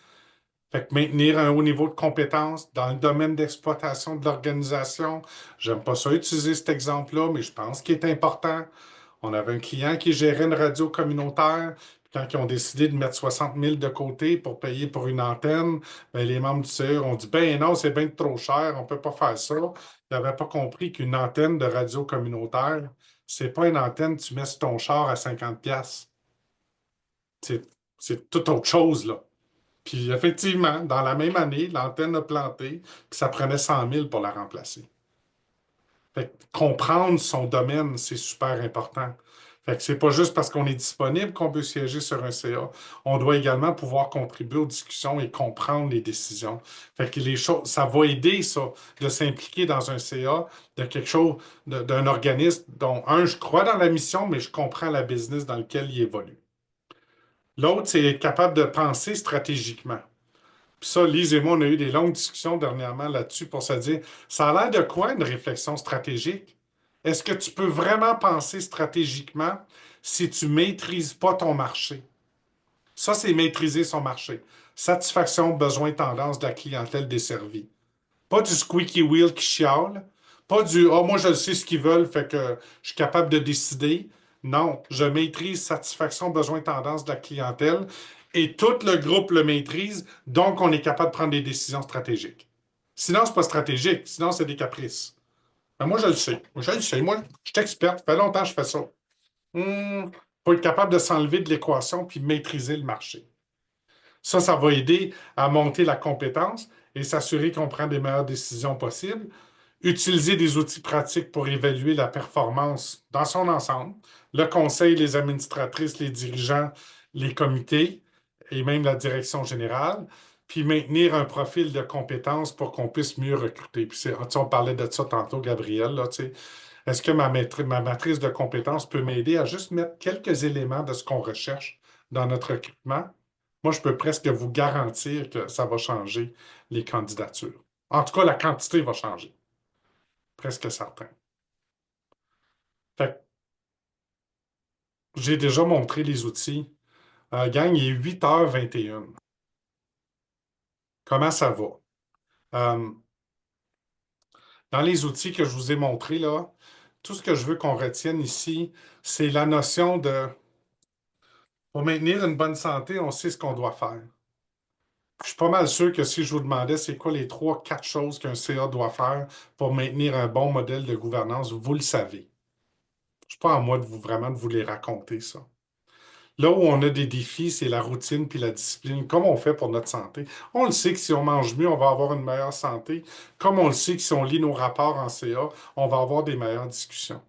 Fait que maintenir un haut niveau de compétence dans le domaine d'exploitation de l'organisation. J'aime pas ça utiliser cet exemple-là, mais je pense qu'il est important. On avait un client qui gérait une radio communautaire. Puis quand ils ont décidé de mettre 60 000 de côté pour payer pour une antenne, ben, les membres du CE ont dit, ben non, c'est bien trop cher, on ne peut pas faire ça. Ils n'avaient pas compris qu'une antenne de radio communautaire, c'est pas une antenne, tu mets sur ton char à 50 pièces. C'est tout autre chose, là. Puis effectivement, dans la même année, l'antenne a planté, puis ça prenait 100 000 pour la remplacer. Fait que comprendre son domaine, c'est super important. Fait que c'est pas juste parce qu'on est disponible qu'on peut siéger sur un CA. On doit également pouvoir contribuer aux discussions et comprendre les décisions. Fait que les choses, ça va aider, ça, de s'impliquer dans un CA, de quelque chose, d'un organisme dont, je crois dans la mission, mais je comprends la business dans lequel il évolue. L'autre, c'est être capable de penser stratégiquement. Puis ça, Lise et moi, on a eu des longues discussions dernièrement là-dessus pour se dire, ça a l'air de quoi une réflexion stratégique? Est-ce que tu peux vraiment penser stratégiquement si tu ne maîtrises pas ton marché? Ça, c'est maîtriser son marché. Satisfaction, besoin, tendance de la clientèle desservie. Pas du squeaky wheel qui chiale, pas du «Ah, moi, je sais ce qu'ils veulent, fait que je suis capable de décider», Non, je maîtrise satisfaction, besoin, tendance de la clientèle et tout le groupe le maîtrise, donc on est capable de prendre des décisions stratégiques. Sinon, c'est pas stratégique, sinon c'est des caprices. Ben, moi, je le sais. Je le sais. Moi, je suis experte. Ça fait longtemps que je fais ça. Faut être capable de s'enlever de l'équation puis maîtriser le marché. Ça va aider à monter la compétence et s'assurer qu'on prend des meilleures décisions possibles. Utiliser des outils pratiques pour évaluer la performance dans son ensemble. Le conseil, les administratrices, les dirigeants, les comités et même la direction générale. Puis maintenir un profil de compétences pour qu'on puisse mieux recruter. Puis on parlait de ça tantôt, Gabriel, là, tu sais. Est-ce que ma matrice de compétences peut m'aider à juste mettre quelques éléments de ce qu'on recherche dans notre recrutement? Moi, je peux presque vous garantir que ça va changer les candidatures. En tout cas, la quantité va changer. Presque certain. Fait que j'ai déjà montré les outils. Gang, il est 8h21. Comment ça va? Euh, dans les outils que je vous ai montrés, là, tout ce que je veux qu'on retienne ici, c'est la notion de pour maintenir une bonne santé, on sait ce qu'on doit faire. Je suis pas mal sûr que si je vous demandais c'est quoi les 3, 4 choses qu'un CA doit faire pour maintenir un bon modèle de gouvernance, vous le savez. Je ne suis pas en moi vraiment de vous les raconter, ça. Là où on a des défis, c'est la routine puis la discipline. Comme on fait pour notre santé. On le sait que si on mange mieux, on va avoir une meilleure santé. Comme on le sait que si on lit nos rapports en CA, on va avoir des meilleures discussions.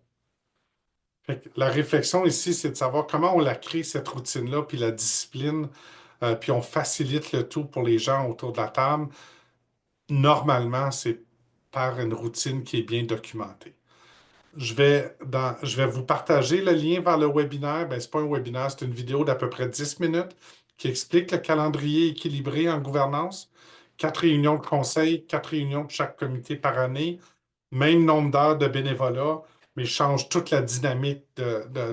Fait que la réflexion ici, c'est de savoir comment on la crée, cette routine-là, puis la discipline, puis on facilite le tout pour les gens autour de la table. Normalement, c'est par une routine qui est bien documentée. Je vais vous partager le lien vers le webinaire. Ce n'est pas un webinaire, c'est une vidéo d'à peu près 10 minutes qui explique le calendrier équilibré en gouvernance. 4 réunions de conseil, 4 réunions de chaque comité par année, même nombre d'heures de bénévolat, mais change toute la dynamique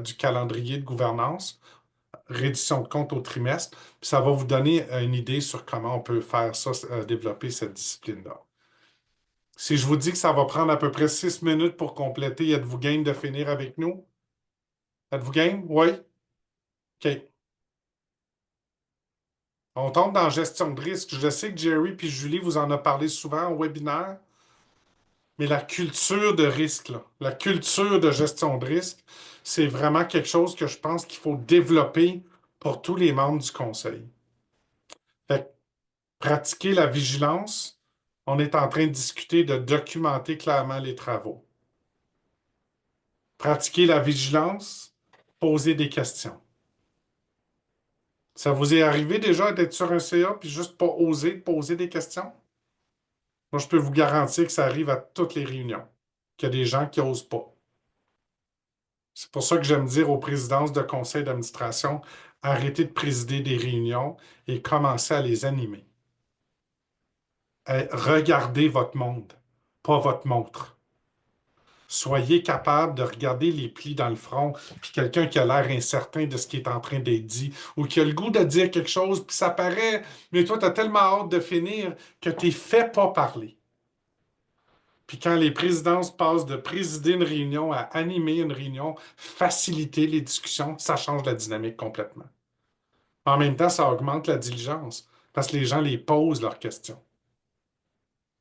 du calendrier de gouvernance, reddition de compte au trimestre. Puis ça va vous donner une idée sur comment on peut faire ça, développer cette discipline-là. Si je vous dis que ça va prendre à peu près 6 minutes pour compléter, êtes-vous game de finir avec nous? Êtes-vous game? Oui? OK. On tombe dans gestion de risque. Je sais que Jerry et Julie vous en a parlé souvent au webinaire, mais la culture de risque, là, la culture de gestion de risque, c'est vraiment quelque chose que je pense qu'il faut développer pour tous les membres du conseil. Fait que, pratiquer la vigilance, on est en train de discuter de documenter clairement les travaux. Pratiquer la vigilance, poser des questions. Ça vous est arrivé déjà d'être sur un CA puis juste pas oser poser des questions? Moi, je peux vous garantir que ça arrive à toutes les réunions, qu'il y a des gens qui n'osent pas. C'est pour ça que j'aime dire aux présidences de conseils d'administration, arrêtez de présider des réunions et commencez à les animer. Regardez votre monde, pas votre montre. Soyez capable de regarder les plis dans le front, puis quelqu'un qui a l'air incertain de ce qui est en train d'être dit, ou qui a le goût de dire quelque chose, puis ça paraît, mais toi, tu as tellement hâte de finir que tu n'es fait pas parler. Puis quand les présidences passent de présider une réunion à animer une réunion, faciliter les discussions, ça change la dynamique complètement. En même temps, ça augmente la diligence, parce que les gens les posent leurs questions.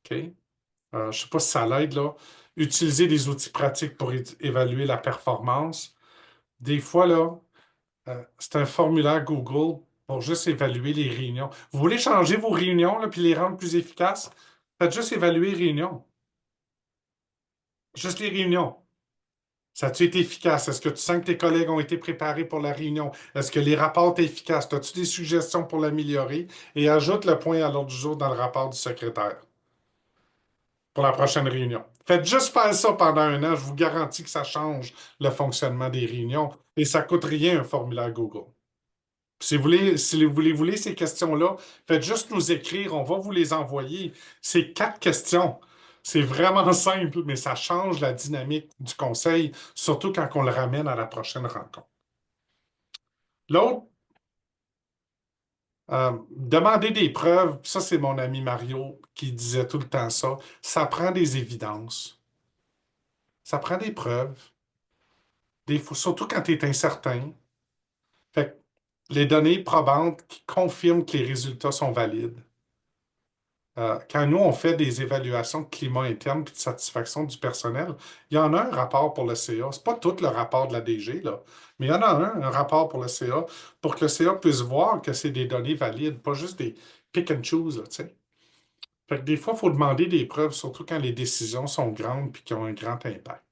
OK? Je ne sais pas si ça l'aide, là. Utiliser des outils pratiques pour évaluer la performance. Des fois, là, c'est un formulaire Google pour juste évaluer les réunions. Vous voulez changer vos réunions, là, puis les rendre plus efficaces? Faites juste évaluer les réunions. Juste les réunions. Ça a-tu été efficace? Est-ce que tu sens que tes collègues ont été préparés pour la réunion? Est-ce que les rapports étaient efficaces? As-tu des suggestions pour l'améliorer? Et ajoute le point à l'ordre du jour dans le rapport du secrétaire pour la prochaine réunion. Faites juste faire ça pendant un an. Je vous garantis que ça change le fonctionnement des réunions et ça ne coûte rien un formulaire Google. Si vous voulez ces questions-là, faites juste nous écrire. On va vous les envoyer. C'est 4 questions. C'est vraiment simple, mais ça change la dynamique du conseil, surtout quand on le ramène à la prochaine rencontre. L'autre, demander des preuves, ça c'est mon ami Mario qui disait tout le temps ça, ça prend des évidences. Ça prend des preuves. surtout quand tu es incertain. Fait que les données probantes qui confirment que les résultats sont valides. Quand nous, on fait des évaluations de climat interne et de satisfaction du personnel, il y en a un rapport pour le CA. Ce n'est pas tout le rapport de la DG, là, mais il y en a un rapport pour le CA, pour que le CA puisse voir que c'est des données valides, pas juste des pick and choose, là, tu sais. Fait que des fois, il faut demander des preuves, surtout quand les décisions sont grandes et qui ont un grand impact.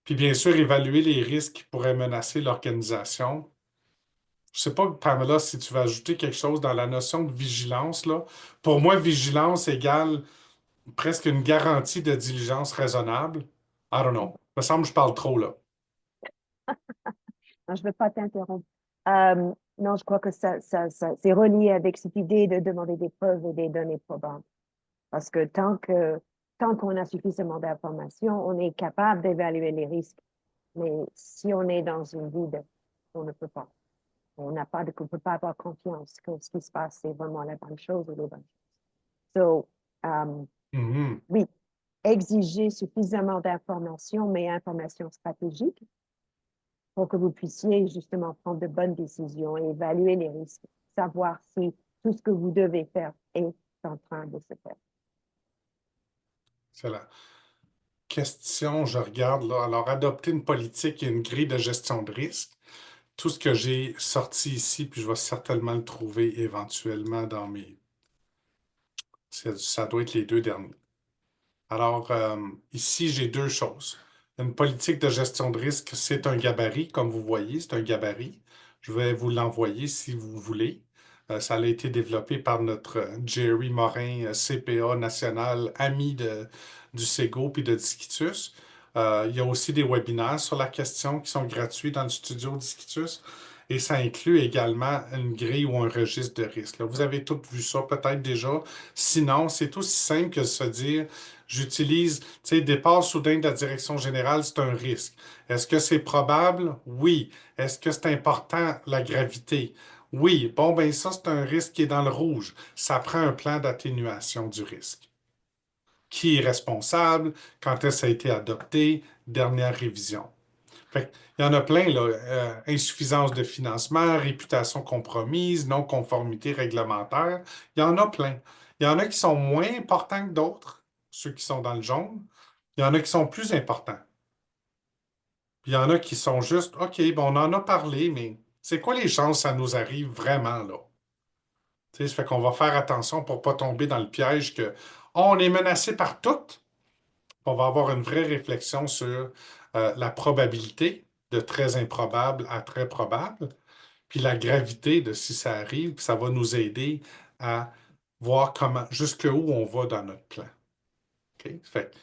Puis bien sûr, évaluer les risques qui pourraient menacer l'organisation. Je sais pas, Pamela, si tu veux ajouter quelque chose dans la notion de vigilance, là. Pour moi, vigilance égale presque une garantie de diligence raisonnable. I don't know. Il me semble que je parle trop, là. Non, je ne veux pas t'interrompre. Non, je crois que c'est relié avec cette idée de demander des preuves et des données probantes. Parce que tant qu'on a suffisamment d'informations, on est capable d'évaluer les risques. Mais si on est dans une vide, on ne peut pas. On ne peut pas avoir confiance que ce qui se passe, c'est vraiment la bonne chose ou les bonnes choses. So, Mhm. oui, exiger suffisamment d'informations, mais informations stratégiques pour que vous puissiez justement prendre de bonnes décisions et évaluer les risques, savoir si tout ce que vous devez faire est en train de se faire. C'est la question, je regarde là. Alors, adopter une politique et une grille de gestion de risque. Tout ce que j'ai sorti ici, puis je vais certainement le trouver éventuellement dans mes... Ça doit être les deux derniers. Alors, ici, j'ai deux choses. Une politique de gestion de risque, c'est un gabarit, comme vous voyez, c'est un gabarit. Je vais vous l'envoyer si vous voulez. Ça a été développé par notre Jerry Morin, CPA national, ami du SEGO puis de Disquitus. Il y a aussi des webinaires sur la question qui sont gratuits dans le studio Disquitus. Et ça inclut également une grille ou un registre de risque. Là, vous avez tous vu ça peut-être déjà. Sinon, c'est aussi simple que de se dire, j'utilise, tu sais, départ soudain de la direction générale, c'est un risque. Est-ce que c'est probable? Oui. Est-ce que c'est important, la gravité? Oui. Bon, ben ça, c'est un risque qui est dans le rouge. Ça prend un plan d'atténuation du risque. Qui est responsable? Quand est-ce que ça a été adopté? Dernière révision. Fait il y en a plein, là. Insuffisance de financement, réputation compromise, non-conformité réglementaire. Il y en a plein. Il y en a qui sont moins importants que d'autres, ceux qui sont dans le jaune. Il y en a qui sont plus importants. Puis il y en a qui sont juste, OK, bon, on en a parlé, mais c'est quoi les chances que ça nous arrive vraiment, là? Tu sais, ça fait qu'on va faire attention pour ne pas tomber dans le piège que on est menacé par tout. On va avoir une vraie réflexion sur la probabilité de très improbable à très probable, puis la gravité de si ça arrive, puis ça va nous aider à voir comment, jusqu'où on va dans notre plan. OK? Fait,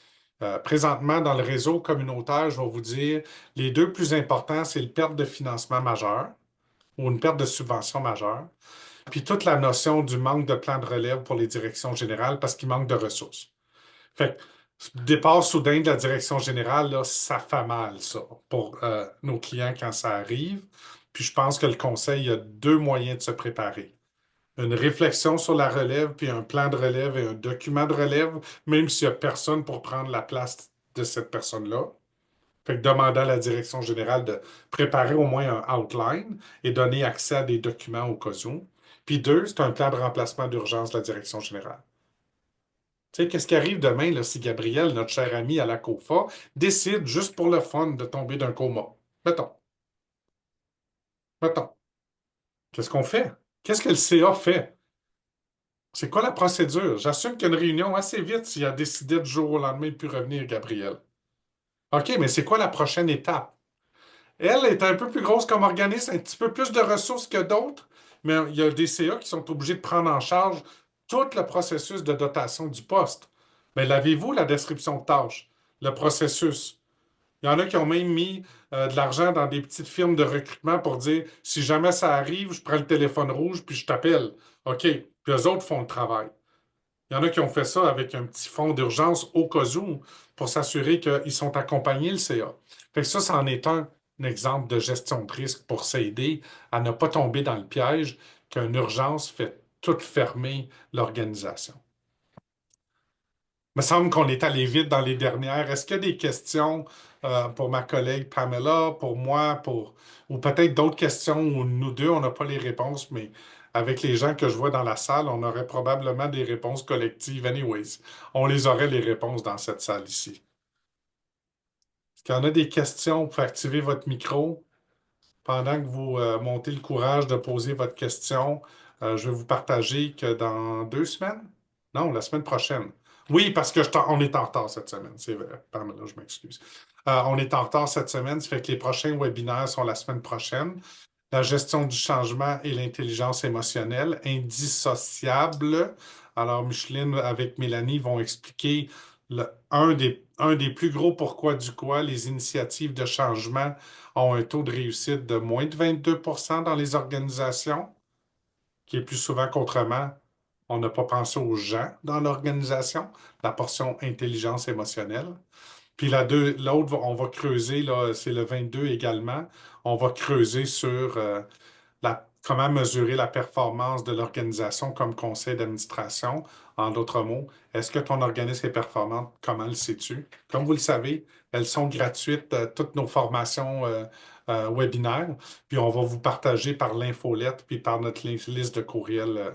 présentement, dans le réseau communautaire, je vais vous dire, les deux plus importants, c'est une perte de financement majeur ou une perte de subvention majeure, puis toute la notion du manque de plan de relève pour les directions générales parce qu'il manque de ressources. Fait que, départ soudain de la direction générale, là, ça fait mal, ça, pour nos clients quand ça arrive. Puis je pense que le conseil a deux moyens de se préparer. Une réflexion sur la relève, puis un plan de relève et un document de relève, même s'il n'y a personne pour prendre la place de cette personne-là. Fait que demander à la direction générale de préparer au moins un outline et donner accès à des documents au cas où. Puis deux, c'est un plan de remplacement d'urgence de la direction générale. Tu sais, qu'est-ce qui arrive demain là, si Gabriel, notre cher ami à la COFA, décide juste pour le fun de tomber d'un coma? Mettons, mettons. Qu'est-ce qu'on fait? Qu'est-ce que le CA fait? C'est quoi la procédure? J'assume qu'il y a une réunion assez vite s'il a décidé du jour au lendemain de ne plus revenir, Gabriel. OK, mais c'est quoi la prochaine étape? Elle est un peu plus grosse comme organisme, un petit peu plus de ressources que d'autres, mais il y a des CA qui sont obligés de prendre en charge tout le processus de dotation du poste. Mais l'avez-vous, la description de tâches, le processus? Il y en a qui ont même mis de l'argent dans des petites firmes de recrutement pour dire si jamais ça arrive, je prends le téléphone rouge puis je t'appelle. OK. Puis eux autres font le travail. Il y en a qui ont fait ça avec un petit fonds d'urgence au cas où pour s'assurer qu'ils sont accompagnés, le CA. Fait que ça en est un exemple de gestion de risque pour s'aider à ne pas tomber dans le piège qu'une urgence fait tout fermer l'organisation. Il me semble qu'on est allé vite dans les dernières. Est-ce qu'il y a des questions pour ma collègue Pamela, pour moi, ou peut-être d'autres questions où nous deux, on n'a pas les réponses, mais avec les gens que je vois dans la salle, on aurait probablement des réponses collectives. Anyways, on les aurait les réponses dans cette salle ici. Est-ce qu'il y en a des questions? Vous pouvez activer votre micro. Pendant que vous montez le courage de poser votre question, je vais vous partager que dans 2 semaines, non, la semaine prochaine. Oui, parce que on est en retard cette semaine, c'est vrai. Pamela, je m'excuse. On est en retard cette semaine, ça fait que les prochains webinaires sont la semaine prochaine. La gestion du changement et l'intelligence émotionnelle, indissociables. Alors, Micheline avec Mélanie vont expliquer un des plus gros pourquoi du quoi. Les initiatives de changement ont un taux de réussite de moins de 22% dans les organisations, qui est plus souvent qu'autrement. On n'a pas pensé aux gens dans l'organisation, la portion intelligence émotionnelle. Puis l'autre, on va creuser, là, c'est le 22 également, on va creuser sur comment mesurer la performance de l'organisation comme conseil d'administration. En d'autres mots, est-ce que ton organisme est performant? Comment le sais-tu? Comme vous le savez, elles sont gratuites, toutes nos formations webinaires. Puis on va vous partager par l'infolette puis par notre liste de courriel